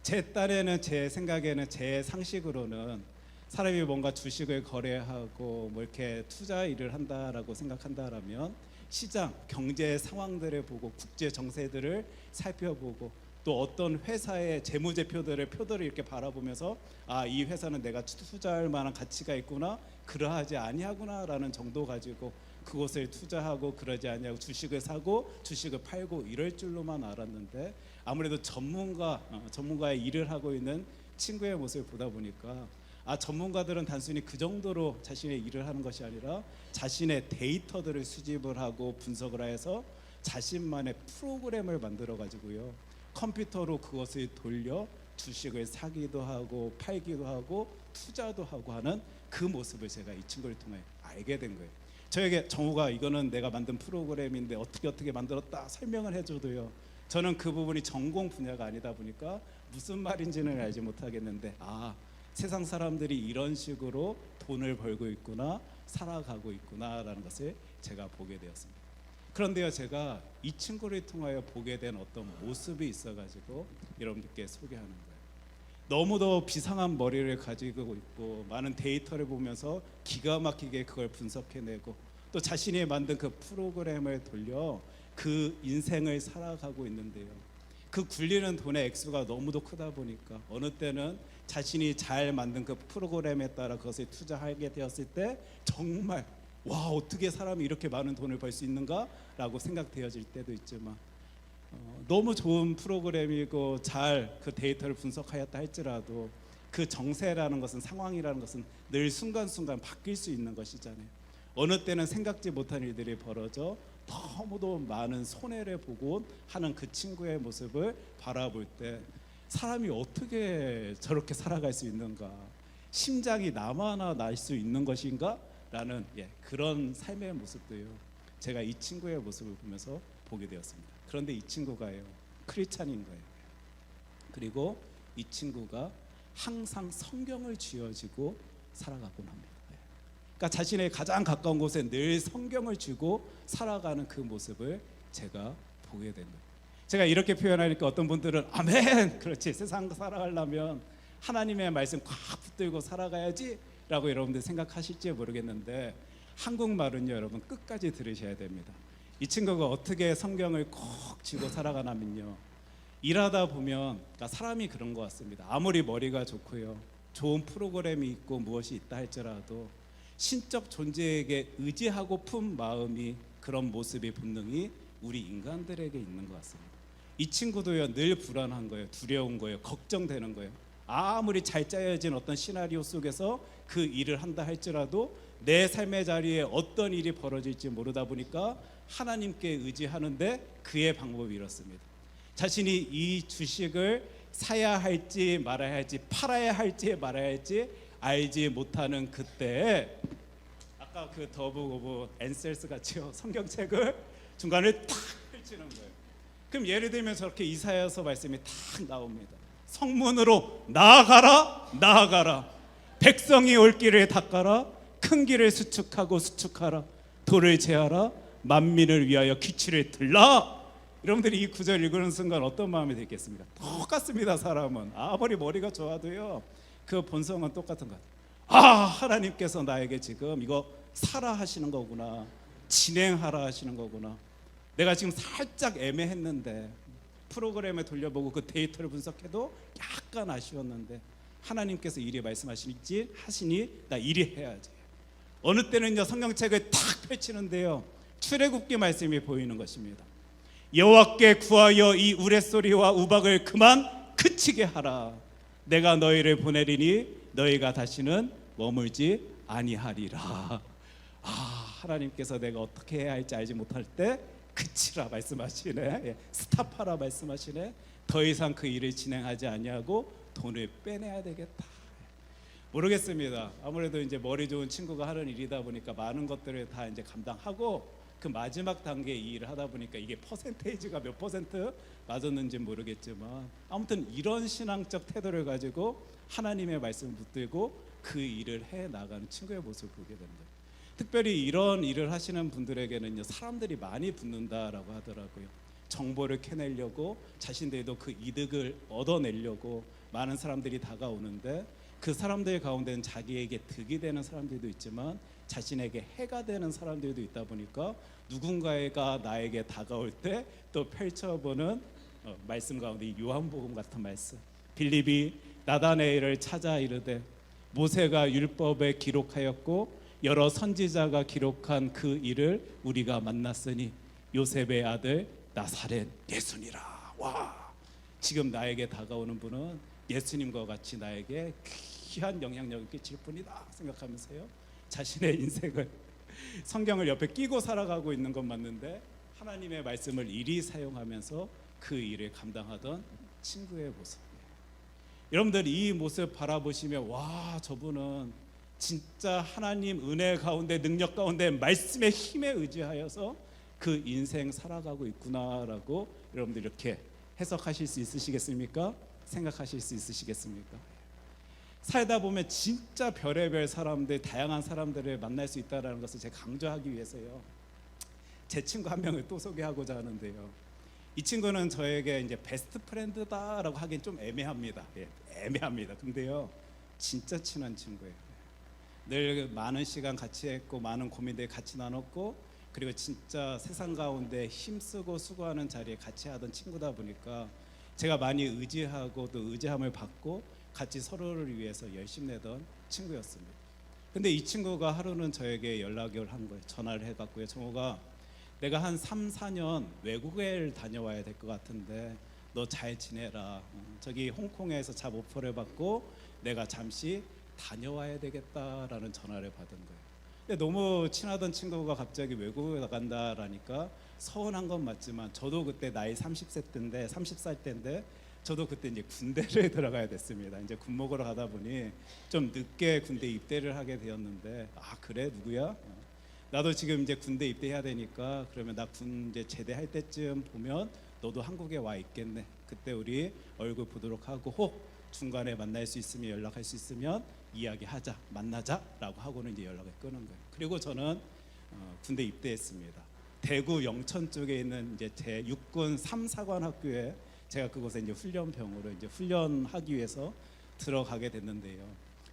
제 딴에는, 제 생각에는, 제 상식으로는 사람이 뭔가 주식을 거래하고 뭐 이렇게 투자 일을 한다라고 생각한다라면 시장, 경제 상황들을 보고 국제 정세들을 살펴보고 또 또 어떤 회사의 재무제표들의 표들을 이렇게 바라보면서 아, 이 회사는 내가 투자할 만한 가치가 있구나, 그러하지 아니하구나라는 정도 가지고 그곳을 투자하고 그러지 아니하고 주식을 사고 주식을 팔고 이럴 줄로만 알았는데, 아무래도 전문가의 일을 하고 있는 친구의 모습을 보다 보니까 아, 전문가들은 단순히 그 정도로 자신의 일을 하는 것이 아니라 자신의 데이터들을 수집을 하고 분석을 해서 자신만의 프로그램을 만들어 가지고요, 컴퓨터로 그것을 돌려 주식을 사기도 하고 팔기도 하고 투자도 하고 하는 그 모습을 제가 이 친구를 통해 알게 된 거예요. 저에게 정우가 이거는 내가 만든 프로그램인데 어떻게 만들었다 설명을 해줘도요, 저는 그 부분이 전공 분야가 아니다 보니까 무슨 말인지는 알지 못하겠는데, 아, 세상 사람들이 이런 식으로 돈을 벌고 있구나, 살아가고 있구나라는 것을 제가 보게 되었습니다. 그런데요, 제가 이 친구를 통하여 보게 된 어떤 모습이 있어가지고 여러분들께 소개하는 거예요. 너무도 비상한 머리를 가지고 있고 많은 데이터를 보면서 기가 막히게 그걸 분석해내고 또 자신이 만든 그 프로그램을 돌려 그 인생을 살아가고 있는데요, 그 굴리는 돈의 액수가 너무도 크다 보니까 어느 때는 자신이 잘 만든 그 프로그램에 따라 그것을 투자하게 되었을 때 정말 와, 어떻게 사람이 이렇게 많은 돈을 벌 수 있는가라고 생각되어질 때도 있지만, 너무 좋은 프로그램이고 잘 그 데이터를 분석하였다 할지라도 그 정세라는 것은, 상황이라는 것은 늘 순간순간 바뀔 수 있는 것이잖아요. 어느 때는 생각지 못한 일들이 벌어져 너무도 많은 손해를 보고 하는 그 친구의 모습을 바라볼 때 사람이 어떻게 저렇게 살아갈 수 있는가, 심장이 나마나 날 수 있는 것인가 라는 그런 삶의 모습도요, 제가 이 친구의 모습을 보면서 보게 되었습니다. 그런데 이 친구가요, 크리스찬인 거예요. 그리고 이 친구가 항상 성경을 쥐어지고 살아가곤 합니다. 그러니까 자신의 가장 가까운 곳에 늘 성경을 쥐고 살아가는 그 모습을 제가 보게 된 거예요. 제가 이렇게 표현하니까 어떤 분들은 아멘, 그렇지, 세상 살아가려면 하나님의 말씀 꽉 붙들고 살아가야지 라고 여러분들 생각하실지 모르겠는데, 한국말은요 여러분 끝까지 들으셔야 됩니다. 이 친구가 어떻게 성경을 꼭 쥐고 살아가냐면요, 일하다 보면, 그러니까 사람이 그런 것 같습니다. 아무리 머리가 좋고요, 좋은 프로그램이 있고 무엇이 있다 할지라도 신적 존재에게 의지하고 품 마음이, 그런 모습이 본능이 우리 인간들에게 있는 것 같습니다. 이 친구도요 늘 불안한 거예요, 두려운 거예요, 걱정되는 거예요. 아무리 잘 짜여진 어떤 시나리오 속에서 그 일을 한다 할지라도 내 삶의 자리에 어떤 일이 벌어질지 모르다 보니까 하나님께 의지하는데 그의 방법이 이렇습니다. 자신이 이 주식을 사야 할지 말아야 할지, 팔아야 할지 말아야 할지 알지 못하는 그때에, 아까 그 더북 오브 앤셀스 같이요, 성경책을 중간에 탁 펼치는 거예요. 그럼 예를 들면 저렇게 이사야서 말씀이 탁 나옵니다. 성문으로 나아가라, 나아가라. 백성이 올 길을 닦아라. 큰 길을 수축하라. 돌을 제하라. 만민을 위하여 기치를 들라. 여러분들이 이 구절 읽는 순간 어떤 마음이 들겠습니까? 똑같습니다. 사람은 아무리 머리가 좋아도요, 그 본성은 똑같은 것 같아요. 아, 하나님께서 나에게 지금 이거 사라 하시는 거구나, 진행하라 하시는 거구나. 내가 지금 살짝 애매했는데 프로그램에 돌려보고 그 데이터를 분석해도 약간 아쉬웠는데 하나님께서 이리 말씀하시니 나 이리 해야지. 어느 때는요 성경책을 탁 펼치는데요, 출애굽기 말씀이 보이는 것입니다. 여호와께 구하여 이 우레소리와 우박을 그만 그치게 하라. 내가 너희를 보내리니 너희가 다시는 머물지 아니하리라. 아, 하나님께서 내가 어떻게 해야 할지 알지 못할 때 그치라 말씀하시네, 스탑하라 말씀하시네. 더 이상 그 일을 진행하지 아니하고 돈을 빼내야 되겠다. 모르겠습니다. 아무래도 이제 머리 좋은 친구가 하는 일이다 보니까 많은 것들을 다 이제 감당하고 그 마지막 단계 이 일을 하다 보니까 이게 퍼센테이지가 몇 퍼센트 맞았는지 모르겠지만, 아무튼 이런 신앙적 태도를 가지고 하나님의 말씀을 붙들고 그 일을 해 나가는 친구의 모습을 보게 됩니다. 특별히 이런 일을 하시는 분들에게는요 사람들이 많이 붙는다라고 하더라고요. 정보를 캐내려고, 자신들도 그 이득을 얻어내려고 많은 사람들이 다가오는데, 그 사람들 가운데는 자기에게 득이 되는 사람들도 있지만 자신에게 해가 되는 사람들도 있다 보니까 누군가가 나에게 다가올 때 또 펼쳐보는 말씀 가운데 이 요한복음 같은 말씀. 빌립이 나다네엘을 찾아 이르되 모세가 율법에 기록하였고 여러 선지자가 기록한 그 일을 우리가 만났으니 요셉의 아들 나사렛 예수니라. 와, 지금 나에게 다가오는 분은 예수님과 같이 나에게 귀한 영향력을 끼칠 분이다 생각하면서요, 자신의 인생을 성경을 옆에 끼고 살아가고 있는 건 맞는데 하나님의 말씀을 일이 사용하면서 그 일을 감당하던 친구의 모습. 여러분들 이 모습 바라보시면 와, 저분은 진짜 하나님 은혜 가운데, 능력 가운데 말씀의 힘에 의지하여서 그 인생 살아가고 있구나라고 여러분들 이렇게 해석하실 수 있으시겠습니까? 생각하실 수 있으시겠습니까? 살다 보면 진짜 별의별 사람들, 다양한 사람들을 만날 수 있다는 것을 제가 강조하기 위해서요, 제 친구 한 명을 또 소개하고자 하는데요, 이 친구는 저에게 이제 베스트 프렌드다라고 하긴 좀 애매합니다. 애매합니다. 근데요, 진짜 친한 친구예요. 늘 많은 시간 같이 했고 많은 고민들 같이 나눴고, 그리고 진짜 세상 가운데 힘쓰고 수고하는 자리에 같이 하던 친구다 보니까 제가 많이 의지하고 또 의지함을 받고 같이 서로를 위해서 열심내던 친구였습니다. 근데 이 친구가 하루는 저에게 연락을 한 거예요. 전화를 해갖고요, 정호가 내가 한 3, 4년 외국에 다녀와야 될 것 같은데 너 잘 지내라. 저기 홍콩에서 잡 오퍼를 받고 내가 잠시 다녀와야 되겠다라는 전화를 받은 거예요. 근데 너무 친하던 친구가 갑자기 외국에 나간다라니까 서운한 건 맞지만 저도 그때 나이 30살 때인데 저도 그때 이제 군대를 들어가야 됐습니다. 이제 군목으로 가다 보니 좀 늦게 군대 입대를 하게 되었는데, 아 그래 누구야? 나도 지금 이제 군대 입대해야 되니까 그러면 나 군 이제 제대할 때쯤 보면 너도 한국에 와 있겠네. 그때 우리 얼굴 보도록 하고 혹 중간에 만날 수 있으면 연락할 수 있으면 이야기하자, 만나자라고 하고는 이제 연락을 끄는 거예요. 그리고 저는 군대 입대했습니다. 대구 영천 쪽에 있는 이제 제 육군 3사관 학교에 제가 그곳에 이제 훈련병으로 이제 훈련하기 위해서 들어가게 됐는데요.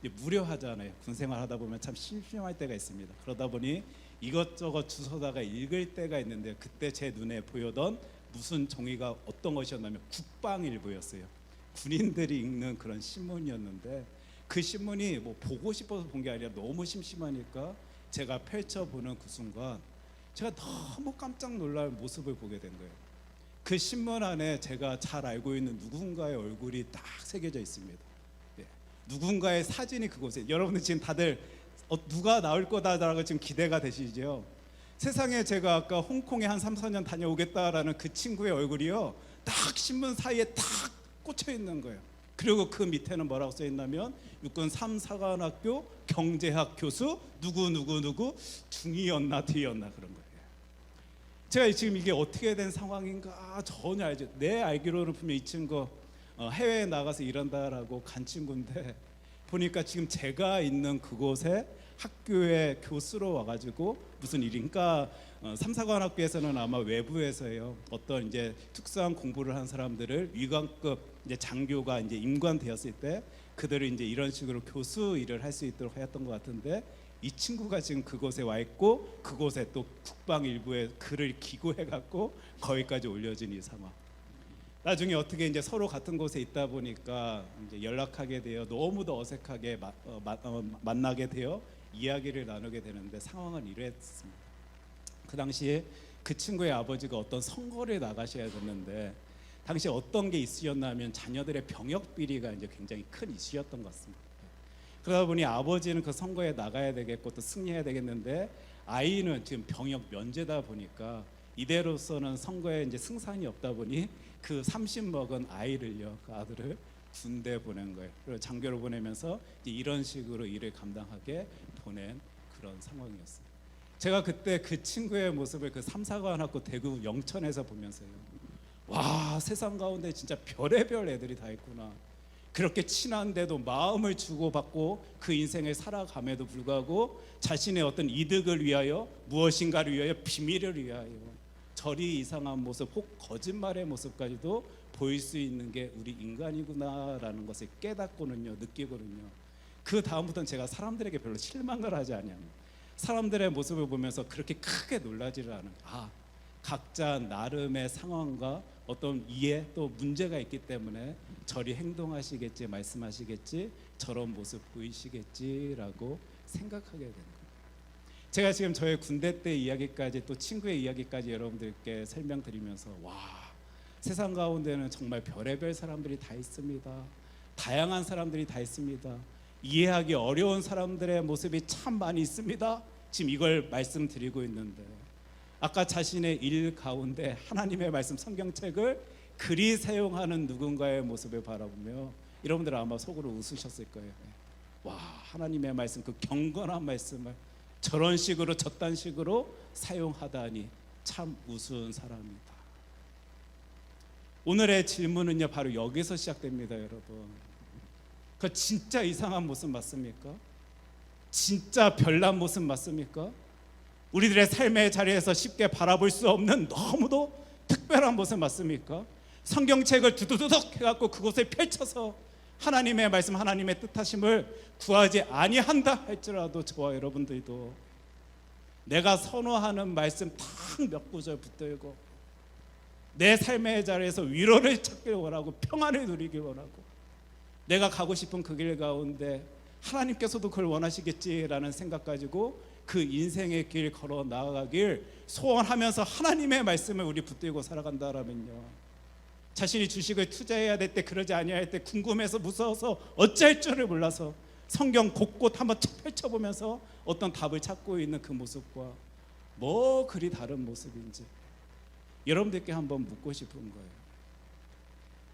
이제 무료하잖아요. 군 생활하다 보면 참 심심할 때가 있습니다. 그러다 보니 이것저것 주워다가 읽을 때가 있는데 그때 제 눈에 보여던 무슨 종이가 어떤 것이었냐면 국방일보였어요. 군인들이 읽는 그런 신문이었는데 그 신문이 뭐 보고 싶어서 본 게 아니라 너무 심심하니까 제가 펼쳐보는 그 순간 제가 너무 깜짝 놀랄 모습을 보게 된 거예요. 그 신문 안에 제가 잘 알고 있는 누군가의 얼굴이 딱 새겨져 있습니다. 누군가의 사진이 그곳에, 여러분들 지금 다들 누가 나올 거다라고 지금 기대가 되시죠? 세상에 제가 아까 홍콩에 한 3, 4년 다녀오겠다라는 그 친구의 얼굴이요 딱 신문 사이에 딱 꽂혀 있는 거예요. 그리고 그 밑에는 뭐라고 써 있냐면 육군 3사관학교 경제학 교수 누구 중이었나 뒤였나 그런 거예요. 제가 지금 이게 어떻게 된 상황인가 전혀 알죠. 내 알기로는 분명 이 친구 해외에 나가서 일한다라고 간 친구인데 보니까 지금 제가 있는 그곳에 학교에 교수로 와가지고 무슨 일인가, 3사관학교에서는 아마 외부에서요 어떤 이제 특수한 공부를 한 사람들을 위관급 이제 장교가 이제 임관되었을 때 그들을 이제 이런 식으로 교수 일을 할 수 있도록 했던 것 같은데 이 친구가 지금 그곳에 와 있고 그곳에 또 국방일보에 글을 기고해갖고 거기까지 올려진 이 상황. 나중에 어떻게 이제 서로 같은 곳에 있다 보니까 이제 연락하게 되어 너무도 어색하게 만나게 되어 이야기를 나누게 되는데 상황은 이랬습니다. 그 당시에 그 친구의 아버지가 어떤 선거를 나가셔야 됐는데 당시 어떤 게 이슈였냐면 자녀들의 병역 비리가 이제 굉장히 큰 이슈였던 것 같습니다. 그러다 보니 아버지는 그 선거에 나가야 되겠고 또 승리해야 되겠는데 아이는 지금 병역 면제다 보니까 이대로서는 선거에 이제 승산이 없다 보니 그 30 먹은 아이를요, 그 아들을 군대 보낸 거예요. 그리고 장교를 보내면서 이런 식으로 일을 감당하게 보낸 그런 상황이었어요. 제가 그때 그 친구의 모습을 그 3사관학교 대구 영천에서 보면서요, 와 세상 가운데 진짜 별의별 애들이 다 있구나. 그렇게 친한데도 마음을 주고받고 그 인생을 살아감에도 불구하고 자신의 어떤 이득을 위하여 무엇인가를 위하여 비밀을 위하여 저리 이상한 모습 혹 거짓말의 모습까지도 보일 수 있는 게 우리 인간이구나라는 것을 깨닫고는요, 느끼거든요. 그 다음부터는 제가 사람들에게 별로 실망을 하지 않아요. 사람들의 모습을 보면서 그렇게 크게 놀라지를 않아요. 아 각자 나름의 상황과 어떤 이해 또 문제가 있기 때문에 저리 행동하시겠지, 말씀하시겠지, 저런 모습 보이시겠지라고 생각하게 되는 거예요. 제가 지금 저의 군대 때 이야기까지 또 친구의 이야기까지 여러분들께 설명드리면서 와, 세상 가운데는 정말 별의별 사람들이 다 있습니다. 다양한 사람들이 다 있습니다. 이해하기 어려운 사람들의 모습이 참 많이 있습니다. 지금 이걸 말씀드리고 있는데 아까 자신의 일 가운데 하나님의 말씀 성경책을 그리 사용하는 누군가의 모습을 바라보며 여러분들 아마 속으로 웃으셨을 거예요. 와, 하나님의 말씀, 그 경건한 말씀을 저런 식으로 저딴 식으로 사용하다니 참 우스운 사람이다. 오늘의 질문은요 바로 여기서 시작됩니다. 여러분, 그 진짜 이상한 모습 맞습니까? 진짜 별난 모습 맞습니까? 우리들의 삶의 자리에서 쉽게 바라볼 수 없는 너무도 특별한 모습 맞습니까? 성경책을 두두두둑 해갖고 그곳에 펼쳐서 하나님의 말씀, 하나님의 뜻하심을 구하지 아니한다 할지라도 저와 여러분들도 내가 선호하는 말씀 딱 몇 구절 붙들고 내 삶의 자리에서 위로를 찾길 원하고 평안을 누리길 원하고 내가 가고 싶은 그 길 가운데 하나님께서도 그걸 원하시겠지라는 생각 가지고 그 인생의 길 걸어 나아가길 소원하면서 하나님의 말씀을 우리 붙들고 살아간다라면요, 자신이 주식을 투자해야 될 때 그러지 아니할 때 궁금해서 무서워서 어쩔 줄을 몰라서 성경 곳곳 한번 펼쳐보면서 어떤 답을 찾고 있는 그 모습과 뭐 그리 다른 모습인지 여러분들께 한번 묻고 싶은 거예요.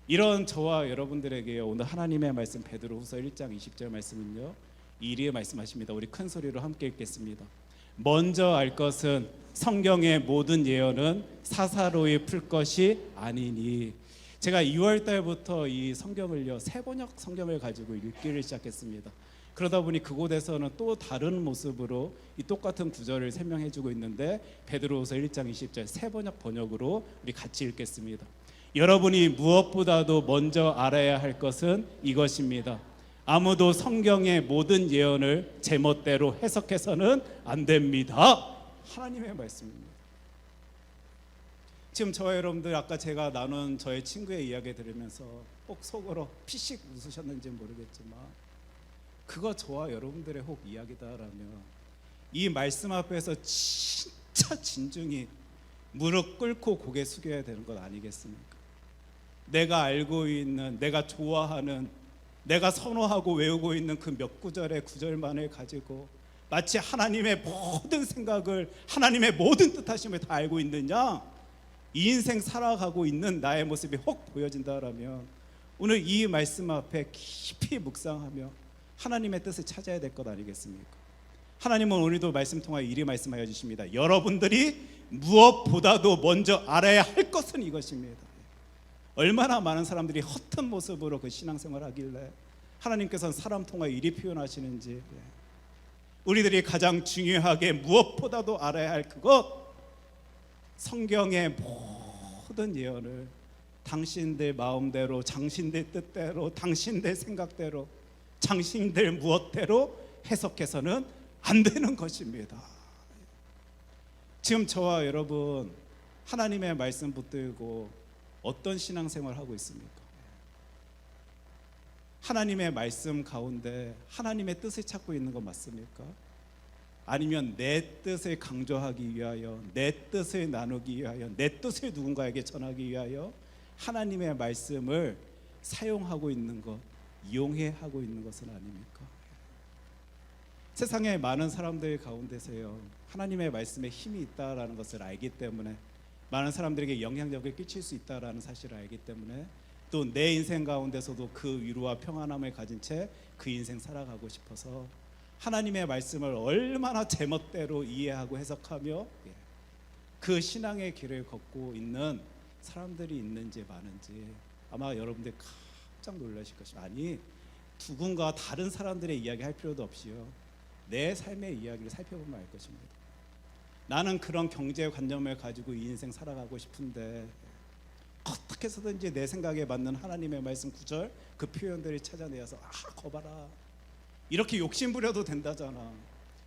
이런 저와 여러분들에게 오늘 하나님의 말씀 베드로후서 1장 20절 말씀은요 이리에 말씀하십니다. 우리 큰 소리로 함께 읽겠습니다. 먼저 알 것은 성경의 모든 예언은 사사로이 풀 것이 아니니. 제가 2월 달부터 이 성경을요 세번역 성경을 가지고 읽기를 시작했습니다. 그러다 보니 그곳에서는 또 다른 모습으로 이 똑같은 구절을 설명해주고 있는데 베드로후서 1장 20절 세번역 번역으로 우리 같이 읽겠습니다. 여러분이 무엇보다도 먼저 알아야 할 것은 이것입니다. 아무도 성경의 모든 예언을 제멋대로 해석해서는 안 됩니다. 하나님의 말씀입니다. 지금 저와 여러분들 아까 제가 나눈 저의 친구의 이야기 들으면서 꼭 속으로 피식 웃으셨는지 모르겠지만 그거 저와 여러분들의 혹 이야기다라면 이 말씀 앞에서 진짜 진중히 무릎 꿇고 고개 숙여야 되는 것 아니겠습니까? 내가 알고 있는, 내가 좋아하는, 내가 선호하고 외우고 있는 그 몇 구절의 구절만을 가지고 마치 하나님의 모든 생각을, 하나님의 모든 뜻하심을 다 알고 있느냐? 이 인생 살아가고 있는 나의 모습이 혹 보여진다라면 오늘 이 말씀 앞에 깊이 묵상하며 하나님의 뜻을 찾아야 될 것 아니겠습니까? 하나님은 오늘도 말씀 통하여 이리 말씀하여 주십니다. 여러분들이 무엇보다도 먼저 알아야 할 것은 이것입니다. 얼마나 많은 사람들이 허튼 모습으로 그 신앙생활을 하길래 하나님께서는 사람 통하여 이리 표현하시는지, 우리들이 가장 중요하게 무엇보다도 알아야 할 그것, 성경의 모든 예언을 당신들 마음대로, 당신들 뜻대로, 당신들 생각대로, 당신들 무엇대로 해석해서는 안 되는 것입니다. 지금 저와 여러분 하나님의 말씀 붙들고 어떤 신앙생활을 하고 있습니까? 하나님의 말씀 가운데 하나님의 뜻을 찾고 있는 거 맞습니까? 아니면 내 뜻을 강조하기 위하여, 내 뜻을 나누기 위하여, 내 뜻을 누군가에게 전하기 위하여 하나님의 말씀을 사용하고 있는 것, 이용해 하고 있는 것은 아닙니까? 세상에 많은 사람들 가운데서요 하나님의 말씀에 힘이 있다라는 것을 알기 때문에, 많은 사람들에게 영향력을 끼칠 수 있다라는 사실을 알기 때문에 또 내 인생 가운데서도 그 위로와 평안함을 가진 채 그 인생 살아가고 싶어서 하나님의 말씀을 얼마나 제멋대로 이해하고 해석하며 그 신앙의 길을 걷고 있는 사람들이 있는지 많은지 아마 여러분들 깜짝 놀라실 것입니다. 아니, 누군가 다른 사람들의 이야기 할 필요도 없이요 내 삶의 이야기를 살펴보면 알 것입니다. 나는 그런 경제관념을 가지고 이 인생 살아가고 싶은데 어떻게 해서든지 내 생각에 맞는 하나님의 말씀 구절 그 표현들을 찾아내서 거봐라, 이렇게 욕심부려도 된다잖아,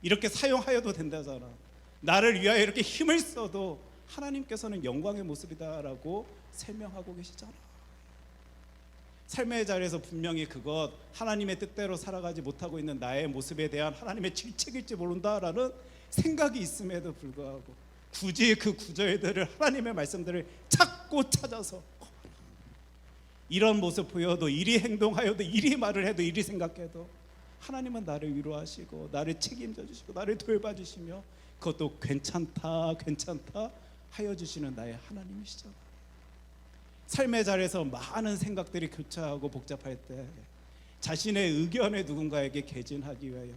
이렇게 사용하여도 된다잖아, 나를 위하여 이렇게 힘을 써도 하나님께서는 영광의 모습이다라고 설명하고 계시잖아. 삶의 자리에서 분명히 그것 하나님의 뜻대로 살아가지 못하고 있는 나의 모습에 대한 하나님의 질책일지 모른다라는 생각이 있음에도 불구하고 굳이 그 구절들을 하나님의 말씀들을 찾고 찾아서 이런 모습 보여도 이리 행동하여도 이리 말을 해도 이리 생각해도 하나님은 나를 위로하시고 나를 책임져 주시고 나를 돌봐주시며 그것도 괜찮다 하여 주시는 나의 하나님이시잖아. 삶의 자리에서 많은 생각들이 교차하고 복잡할 때 자신의 의견을 누군가에게 개진하기 위하여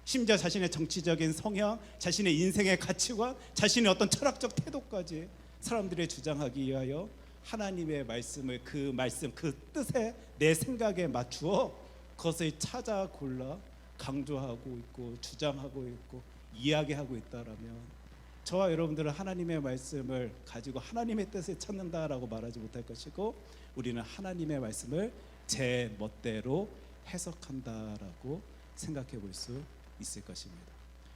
심지어 자신의 정치적인 성향, 자신의 인생의 가치관, 자신의 어떤 철학적 태도까지 사람들이 주장하기 위하여 하나님의 말씀을 그 말씀 그 뜻에 내 생각에 맞추어 그것을 찾아 골라 강조하고 있고 주장하고 있고 이야기하고 있다라면 저와 여러분들은 하나님의 말씀을 가지고 하나님의 뜻을 찾는다라고 말하지 못할 것이고 우리는 하나님의 말씀을 제 멋대로 해석한다라고 생각해 볼 수 있을 것입니다.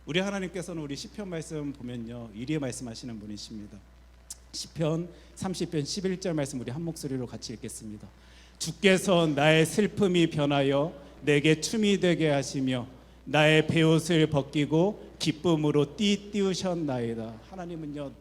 우리 하나님께서는 우리 시편 말씀 보면요 이리 말씀하시는 분이십니다. 시편 30편 11절 말씀 우리 한 목소리로 같이 읽겠습니다. 주께서 나의 슬픔이 변하여 내게 춤이 되게 하시며 나의 베옷을 벗기고 기쁨으로 띄우셨나이다. 하나님은요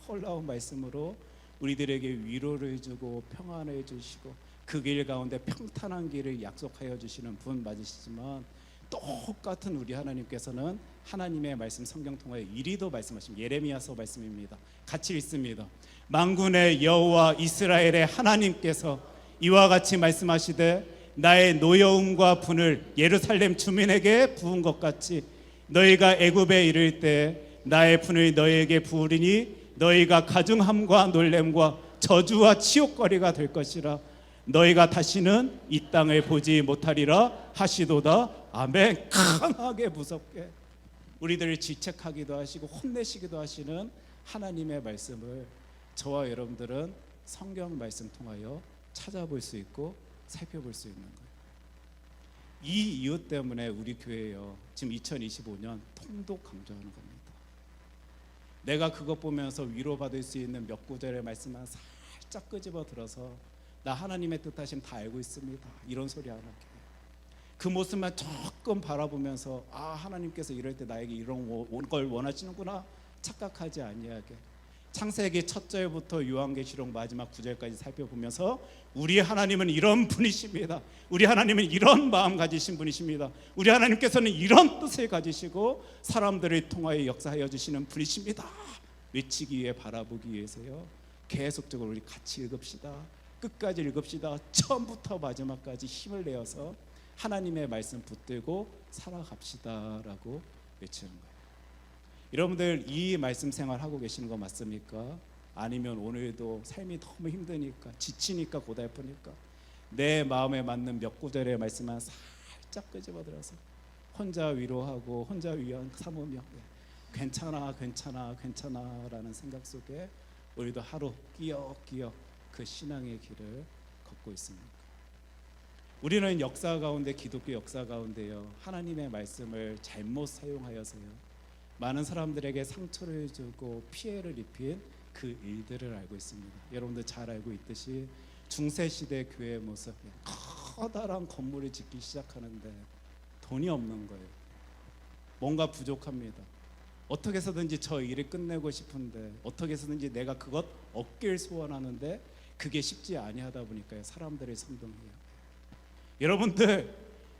놀라운 말씀으로 우리들에게 위로를 주고 평안을 주시고 그 길 가운데 평탄한 길을 약속하여 주시는 분 맞으시지만 똑같은 우리 하나님께서는 하나님의 말씀 성경 통하여 이리도 말씀하신 예레미야서 말씀입니다. 같이 읽습니다. 만군의 여호와 이스라엘의 하나님께서 이와 같이 말씀하시되 나의 노여움과 분을 예루살렘 주민에게 부은 것 같이 너희가 애굽에 이를 때 나의 분을 너희에게 부으리니 너희가 가증함과 놀램과 저주와 치욕거리가 될 것이라 너희가 다시는 이 땅을 보지 못하리라 하시도다. 아멘. 강하게 무섭게 우리들을 질책하기도 하시고 혼내시기도 하시는 하나님의 말씀을 저와 여러분들은 성경 말씀 통하여 찾아볼 수 있고 살펴볼 수 있는 거예요. 이 이유 때문에 우리 교회요 지금 2025년 통독 강조하는 겁니다. 내가 그것 보면서 위로받을 수 있는 몇 구절의 말씀만 살짝 끄집어 들어서 나 하나님의 뜻하심 다 알고 있습니다 이런 소리 안 하게 그 모습만 조금 바라보면서 아 하나님께서 이럴 때 나에게 이런 걸 원하시는구나 착각하지 아니하게 창세기 첫 절부터 요한계시록 마지막 9절까지 살펴보면서 우리 하나님은 이런 분이십니다. 우리 하나님은 이런 마음 가지신 분이십니다. 우리 하나님께서는 이런 뜻을 가지시고 사람들을 통하여 역사하여 주시는 분이십니다. 외치기 위해 바라보기 위해서요. 계속적으로 우리 같이 읽읍시다. 끝까지 읽읍시다. 처음부터 마지막까지 힘을 내어서 하나님의 말씀 붙들고 살아갑시다라고 외치는 거예요. 여러분들 이 말씀 생활 하고 계시는 거 맞습니까? 아니면 오늘도 삶이 너무 힘드니까 지치니까 고달프니까 내 마음에 맞는 몇 구절의 말씀만 살짝 끄집어들어서 혼자 위로하고 혼자 위안 삼으며 괜찮아 라는 생각 속에 우리도 하루 끼역끼역 그 신앙의 길을 걷고 있습니까? 우리는 역사 가운데 기독교 역사 가운데요 하나님의 말씀을 잘못 사용하여서요 많은 사람들에게 상처를 주고 피해를 입힌 그 일들을 알고 있습니다. 여러분들 잘 알고 있듯이 중세시대 교회의 모습 커다란 건물을 짓기 시작하는데 돈이 없는 거예요. 뭔가 부족합니다. 어떻게 해서든지 저 일을 끝내고 싶은데 어떻게 해서든지 내가 그것 얻길 소원하는데 그게 쉽지 아니하다 보니까요 사람들을 선동해요.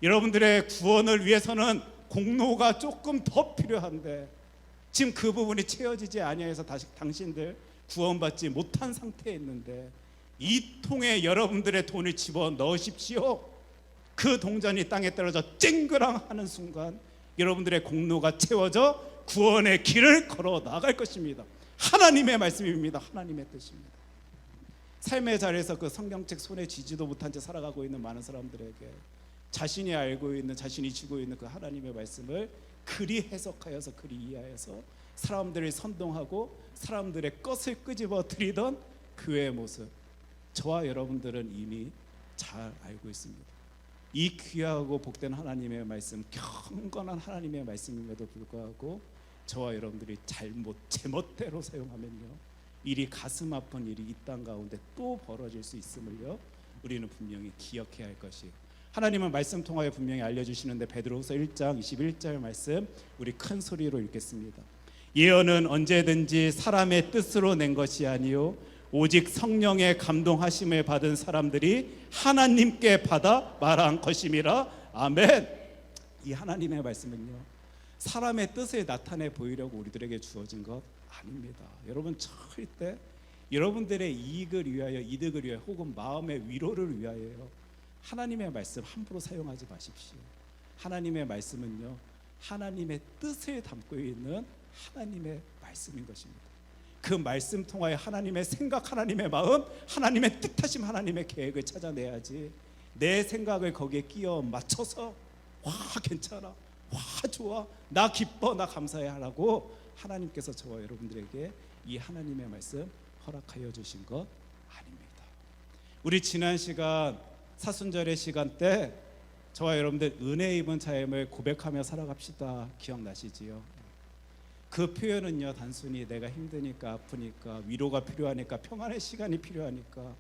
여러분들의 구원을 위해서는 공로가 조금 더 필요한데 지금 그 부분이 채워지지 아니해서 당신들 구원받지 못한 상태에 있는데 이 통에 여러분들의 돈을 집어 넣으십시오. 그 동전이 땅에 떨어져 쨍그랑 하는 순간 여러분들의 공로가 채워져 구원의 길을 걸어 나갈 것입니다. 하나님의 말씀입니다. 하나님의 뜻입니다. 삶의 자리에서 그 성경책 손에 쥐지도 못한 채 살아가고 있는 많은 사람들에게 자신이 알고 있는 자신이 쥐고 있는 그 하나님의 말씀을 그리 해석하여서 그리 이해하여서 사람들을 선동하고 사람들의 것을 끄집어 들이던 교회의 모습 저와 여러분들은 이미 잘 알고 있습니다. 이 귀하고 복된 하나님의 말씀 경건한 하나님의 말씀임에도 불구하고 저와 여러분들이 잘못 제멋대로 사용하면요 일이 가슴 아픈 일이 이 땅 가운데 또 벌어질 수 있음을요 우리는 분명히 기억해야 할 것이에요. 하나님은 말씀 통하여 분명히 알려주시는데 베드로후서 1장 21절 말씀 우리 큰 소리로 읽겠습니다. 예언은 언제든지 사람의 뜻으로 낸 것이 아니요 오직 성령의 감동하심을 받은 사람들이 하나님께 받아 말한 것임이라. 아멘. 이 하나님의 말씀은요 사람의 뜻을 나타내 보이려고 우리들에게 주어진 것 아닙니다. 여러분 절대 여러분들의 이익을 위하여, 이득을 위하여, 혹은 마음의 위로를 위하여 하나님의 말씀 함부로 사용하지 마십시오. 하나님의 말씀은요 하나님의 뜻을 담고 있는 하나님의 말씀인 것입니다. 그 말씀 통하여 하나님의 생각, 하나님의 마음, 하나님의 뜻하심, 하나님의 계획을 찾아내야지 내 생각을 거기에 끼워 맞춰서 와 괜찮아, 와 좋아, 나 기뻐, 나 감사해 하라고 하나님께서 저와 여러분들에게 이 하나님의 말씀 허락하여 주신 것 아닙니다. 우리 지난 시간 사순절의 시간 때 저와 여러분들 은혜 입은 삶을 고백하며 살아갑시다 기억나시지요? 그 표현은요 단순히 내가 힘드니까, 아프니까, 위로가 필요하니까, 평안의 시간이 필요하니까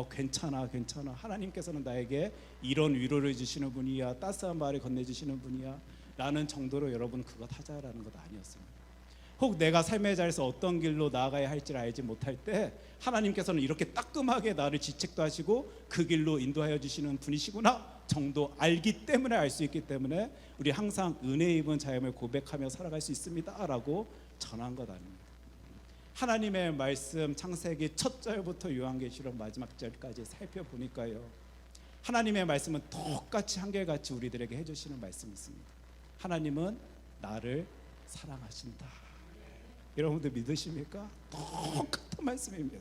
괜찮아 괜찮아, 하나님께서는 나에게 이런 위로를 주시는 분이야, 따스한 말을 건네주시는 분이야 라는 정도로 여러분 그것 하자라는 것 아니었습니다. 혹 내가 삶의 자리에서 어떤 길로 나아가야 할지를 알지 못할 때 하나님께서는 이렇게 따끔하게 나를 지책도 하시고 그 길로 인도하여 주시는 분이시구나 정도 알기 때문에, 알 수 있기 때문에 우리 항상 은혜 입은 자임을 고백하며 살아갈 수 있습니다 라고 전한 것 아닙니다. 하나님의 말씀 창세기 첫 절부터 요한계시록 마지막 절까지 살펴보니까요 하나님의 말씀은 똑같이 한결같이 우리들에게 해주시는 말씀이 있습니다. 하나님은 나를 사랑하신다. 여러분들 믿으십니까? 똑같은 말씀입니다.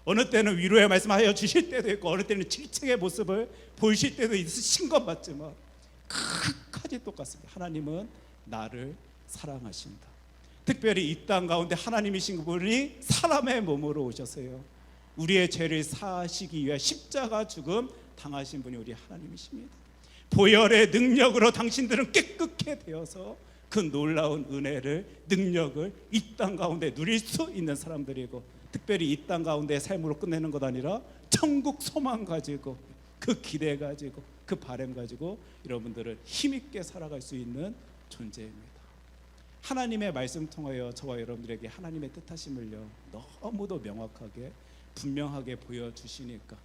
어느 때는 위로의 말씀하여 주실 때도 있고 어느 때는 질책의 모습을 보이실 때도 있으신 것 맞지만 끝까지 똑같습니다. 하나님은 나를 사랑하신다. 특별히 이 땅 가운데 하나님이신 분이 사람의 몸으로 오셔서요 우리의 죄를 사하시기 위해 십자가 죽음 당하신 분이 우리 하나님이십니다. 보혈의 능력으로 당신들은 깨끗게 되어서 그 놀라운 은혜를, 능력을 이 땅 가운데 누릴 수 있는 사람들이고, 특별히 이 땅 가운데 삶으로 끝내는 것 아니라 천국 소망 가지고, 그 기대 가지고, 그 바람 가지고 여러분들은 힘있게 살아갈 수 있는 존재입니다. 하나님의 말씀 통하여 저와 여러분들에게 하나님의 뜻하심을요 너무도 명확하게 분명하게 보여주시니까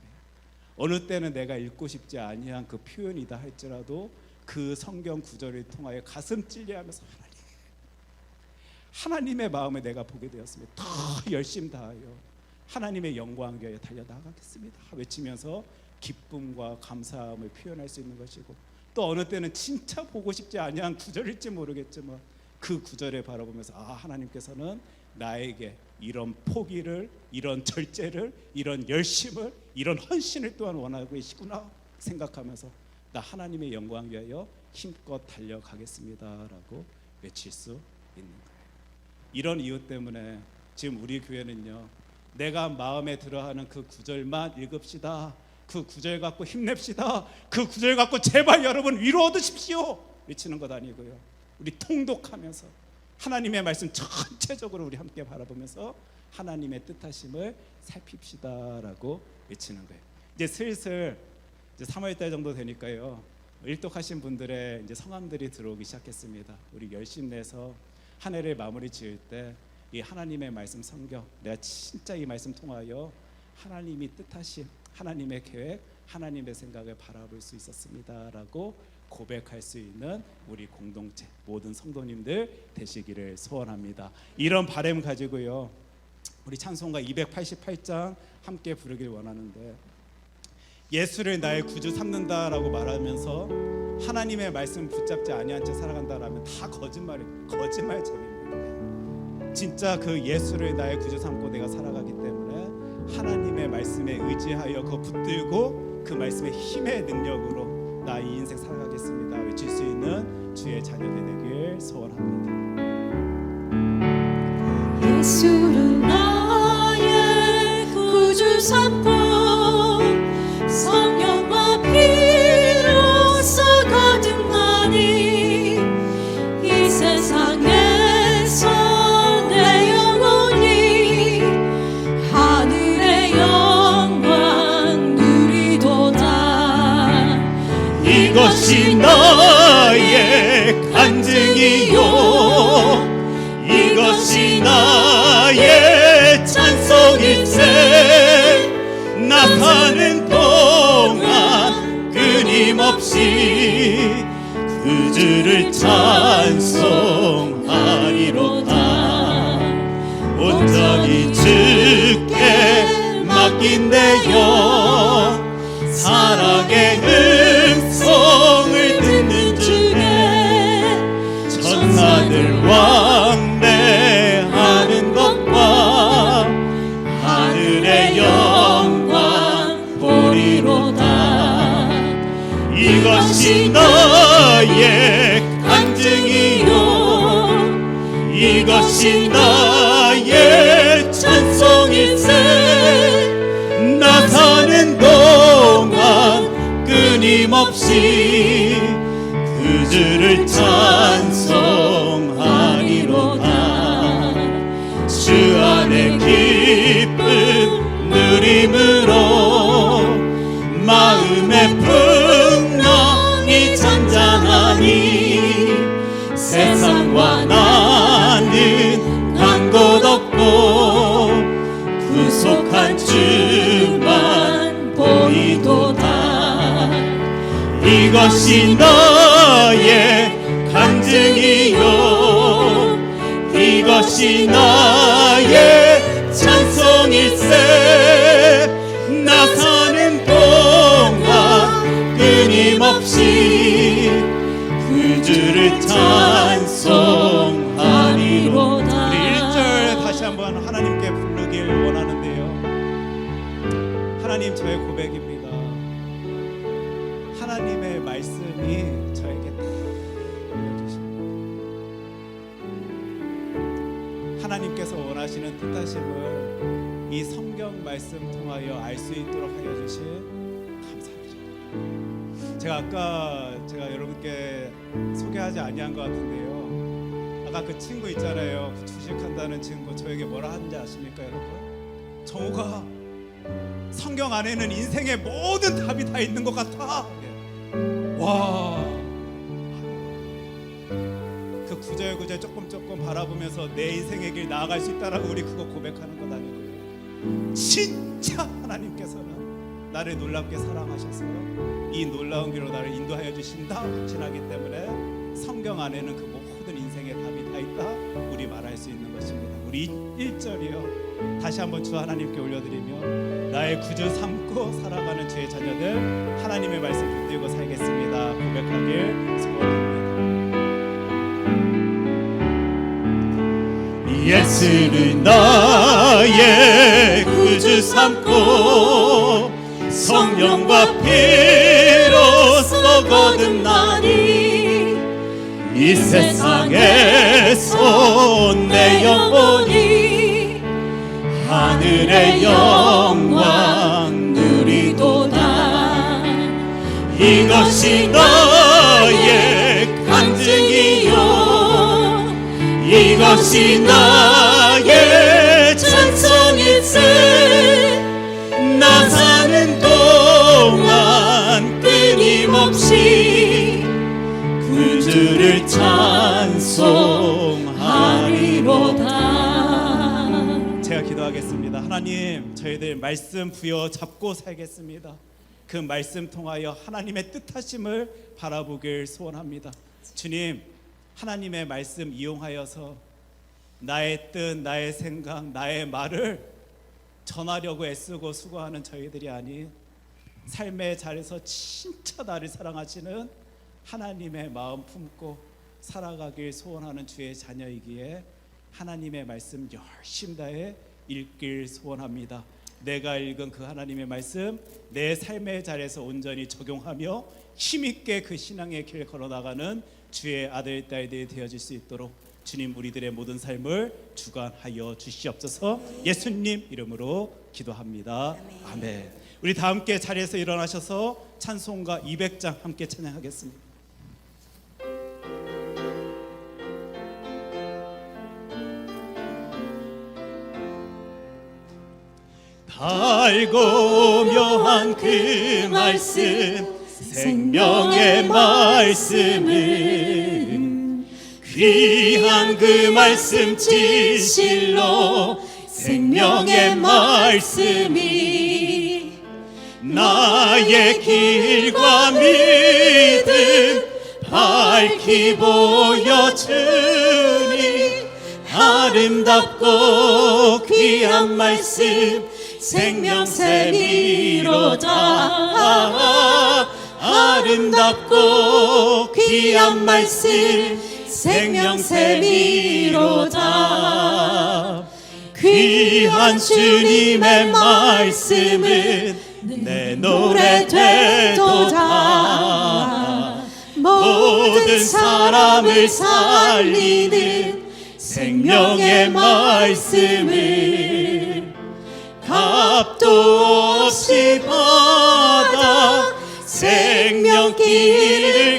어느 때는 내가 읽고 싶지 아니한 그 표현이다 할지라도 그 성경 구절을 통하여 가슴 찔려하면서 하나님의 마음을 내가 보게 되었습니다. 더 열심 다하여 하나님의 영광 위하여 달려나가겠습니다 외치면서 기쁨과 감사함을 표현할 수 있는 것이고, 또 어느 때는 진짜 보고 싶지 아니한 구절일지 모르겠지만 그 구절을 바라보면서 하나님께서는 나에게 이런 포기를, 이런 절제를, 이런 열심을, 이런 헌신을 또한 원하고 계시구나 생각하면서 나 하나님의 영광 위하여 힘껏 달려가겠습니다 라고 외칠 수 있는 거예요. 이런 이유 때문에 지금 우리 교회는요 내가 마음에 들어하는 그 구절만 읽읍시다, 그 구절 갖고 힘냅시다, 그 구절 갖고 제발 여러분 위로 얻으십시오 외치는 것 아니고요, 우리 통독하면서 하나님의 말씀 전체적으로 우리 함께 바라보면서 하나님의 뜻하심을 살핍시다 라고 외치는 거예요. 이제 슬슬 이제 3월달 정도 되니까요 일독하신 분들의 이제 성함들이 들어오기 시작했습니다. 우리 열심 내서 한 해를 마무리 지을 때 이 하나님의 말씀 성경, 내가 진짜 이 말씀 통하여 하나님이 뜻하신 하나님의 계획, 하나님의 생각을 바라볼 수 있었습니다 라고 고백할 수 있는 우리 공동체 모든 성도님들 되시기를 소원합니다. 이런 바람 가지고요 우리 찬송가 288장 함께 부르길 원하는데, 예수를 나의 구주 삼는다라고 말하면서 하나님의 말씀 붙잡지 아니한 채 살아간다라면 다 거짓말이에요. 거짓말 재미입니다. 진짜 그 예수를 나의 구주 삼고 내가 살아가기 때문에 하나님의 말씀에 의지하여 그거 붙들고 그 말씀의 힘의 능력으로 나 이 인생 살아가겠습니다 외칠 수 있는 주의 자녀들 되길 소원합니다. 예수를 나의 구주 삼고 성령과 피로써 거듭나니 이 세상에서 내 영혼이 이것이 나의 간증이요 이것이 나의 찬송일세 나 사는 동안 끊임없이 그 주를 찬송하리로다 온전히 주께 맡긴 내 영 사랑의 음성을 듣는 중에 천사들 왕래하는 것과 하늘의 영광 보리로다 이것이 나의 간증이요 이것이 나의 찬송일세 나 사는 동안 끊임없이 그 주를 찬송하리로다 주 안에 기쁨 누림으로 마음의 풍랑이 잔잔하니 세상과 나는 간 곳 없고 구속한 주만 보이도다 이것이 나의 간증이요 이것이 나의 찬송일세 나 사는 동안 끊임없이 그 주를 찬송하리로다 우리 1절 다시 한번 하나님께 부르길 원하는데요 하나님 저의 고백입니다 하나님의 말씀이 저에게 다 알려주십니다 하나님께서 원하시는 뜻하심을 이 성경 말씀 통하여 알 수 있도록 하여 주신 감사합니다 제가 아까 여러분께 소개하지 아니한 것 같은데요 아까 그 친구 있잖아요 그 주식한다는 친구 저에게 뭐라 하는지 아십니까 여러분 정우가 성경 안에는 인생의 모든 답이 다 있는 것 같아 와 그 구절구절 조금 바라보면서 내 인생의 길 나아갈 수 있다라고 우리 그거 고백하는 것 아니고요 진짜 하나님께서는 나를 놀랍게 사랑하셔서 이 놀라운 길로 나를 인도하여 주신다 확신하기 때문에 성경 안에는 그 모든 인생의 답이 다 있다 우리 말할 수 있는 것입니다 우리 1절이요 다시 한번 주 하나님께 올려드리며 나의 구주 삼고 살아가는 주의 자녀들 하나님의 말씀 붙들고 살겠습니다 고백하길 소원합니다 예수를 나의 구주 삼고 성령과 피로써 거듭나니 이 세상에서 내 영혼이 하늘의 영광 누리도다 이것이 나의 간증이요 이것이 나의 찬송일세 나 사는 동안 끊임없이 그 주를 찬송하리로다 제가 기도하겠습니다 하나님 저희들 말씀 부여 잡고 살겠습니다 그 말씀 통하여 하나님의 뜻하심을 바라보길 소원합니다 주님 하나님의 말씀 이용하여서 나의 뜻, 나의 생각, 나의 말을 전하려고 애쓰고 수고하는 저희들이 아닌 삶의 자리에서 진짜 나를 사랑하시는 하나님의 마음 품고 살아가길 소원하는 주의 자녀이기에 하나님의 말씀 열심히 다해 읽길 소원합니다 내가 읽은 그 하나님의 말씀 내 삶의 자리에서 온전히 적용하며 힘있게 그 신앙의 길 걸어나가는 주의 아들 딸들이 되어질 수 있도록 주님 우리들의 모든 삶을 주관하여 주시옵소서 예수님 이름으로 기도합니다 아멘 우리 다 함께 자리에서 일어나셔서 찬송가 200장 함께 찬양하겠습니다 달고 묘한 그 말씀 생명의 말씀은 귀한 그 말씀 진실로 생명의 말씀이 나의 길과 믿음 밝히 보여주니 아름답고 귀한 말씀 생명샘이로다. 아름답고 귀한 말씀 생명샘이로다. 귀한 주님의 말씀은 내 노래 되도다. 모든 사람을 살리는 생명의 말씀을 값도 없이 받아 생명길을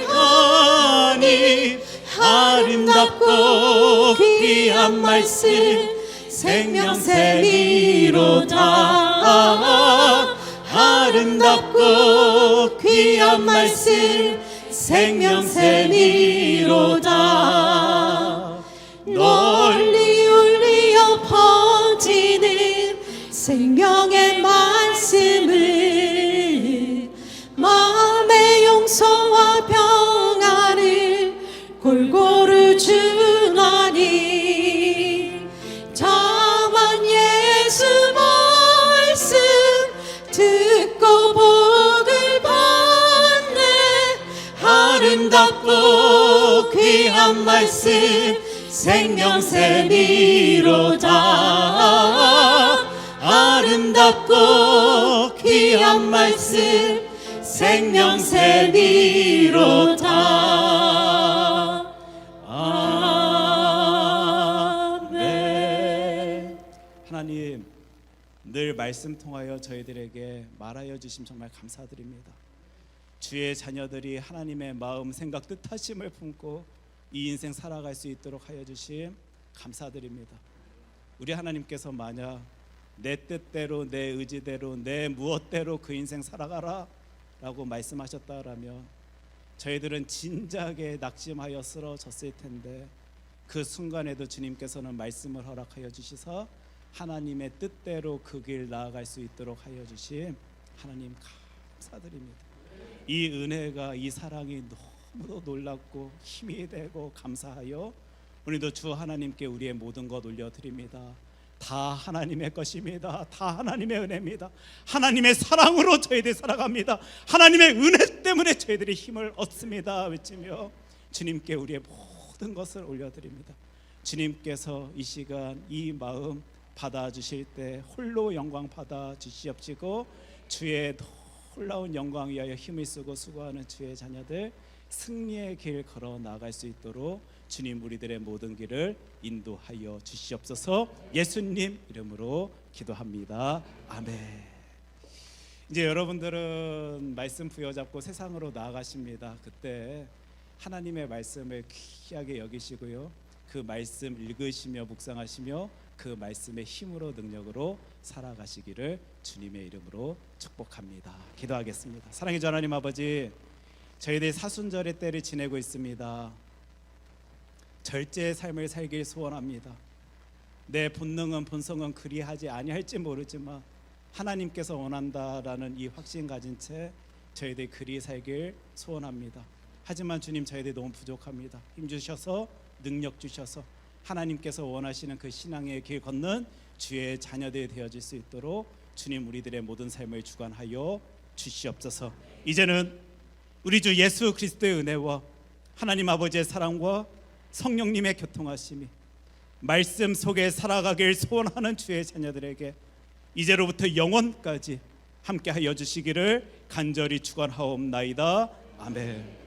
가니 아름답고 귀한 말씀 생명샘이로다. 아름답고 귀한 말씀 생명샘이로다. 널리 울리어 퍼지는 생명의 말씀을 마음의 용서와 평안을 골고루 주나니 다만 예수 말씀 듣고 복을 받네. 아름답고 귀한 말씀 생명샘이로다. 아름답고 귀한 말씀 생명샘이로다. 아멘. 하나님, 늘 말씀 통하여 저희들에게 말하여 주심 정말 감사드립니다. 주의 자녀들이 하나님의 마음, 생각, 뜻하심을 품고 이 인생 살아갈 수 있도록 하여 주심 감사드립니다. 우리 하나님께서 만약 내 뜻대로, 내 의지대로, 내 무엇대로 그 인생 살아가라 라고 말씀하셨다라면 저희들은 진작에 낙심하여 쓰러졌을 텐데 그 순간에도 주님께서는 말씀을 허락하여 주시사 하나님의 뜻대로 그 길 나아갈 수 있도록 하여 주심 하나님 감사드립니다. 이 은혜가, 이 사랑이 너무도 놀랍고 힘이 되고 감사하여 오늘도 주 하나님께 우리의 모든 것 올려드립니다. 다 하나님의 것입니다. 다 하나님의 은혜입니다. 하나님의 사랑으로 저희들이 살아갑니다. 하나님의 은혜 때문에 저희들이 힘을 얻습니다 외치며 주님께 우리의 모든 것을 올려드립니다. 주님께서 이 시간 이 마음 받아주실 때 홀로 영광 받아주시옵시고 주의 놀라운 영광 위하여 힘을 쓰고 수고하는 주의 자녀들 승리의 길 걸어 나갈 수 있도록 주님 우리들의 모든 길을 인도하여 주시옵소서. 예수님 이름으로 기도합니다. 아멘. 이제 여러분들은 말씀 부여잡고 세상으로 나아가십니다. 그때 하나님의 말씀을 귀하게 여기시고요, 그 말씀 읽으시며 묵상하시며 그 말씀의 힘으로 능력으로 살아가시기를 주님의 이름으로 축복합니다. 기도하겠습니다. 사랑의 주 하나님 아버지, 저희들이 사순절의 때를 지내고 있습니다. 절제의 삶을 살길 소원합니다. 내 본능은 본성은 그리하지 아니할지 모르지만 하나님께서 원한다라는 이 확신 가진 채 저희들이 그리 살길 소원합니다. 하지만 주님, 저희들이 너무 부족합니다. 힘 주셔서 능력 주셔서 하나님께서 원하시는 그 신앙의 길 걷는 주의 자녀들이 되어질 수 있도록 주님 우리들의 모든 삶을 주관하여 주시옵소서. 이제는 우리 주 예수 그리스도의 은혜와 하나님 아버지의 사랑과 성령님의 교통하심이 말씀 속에 살아가길 소원하는 주의 자녀들에게 이제로부터 영원까지 함께하여 주시기를 간절히 축원하옵나이다. 아멘.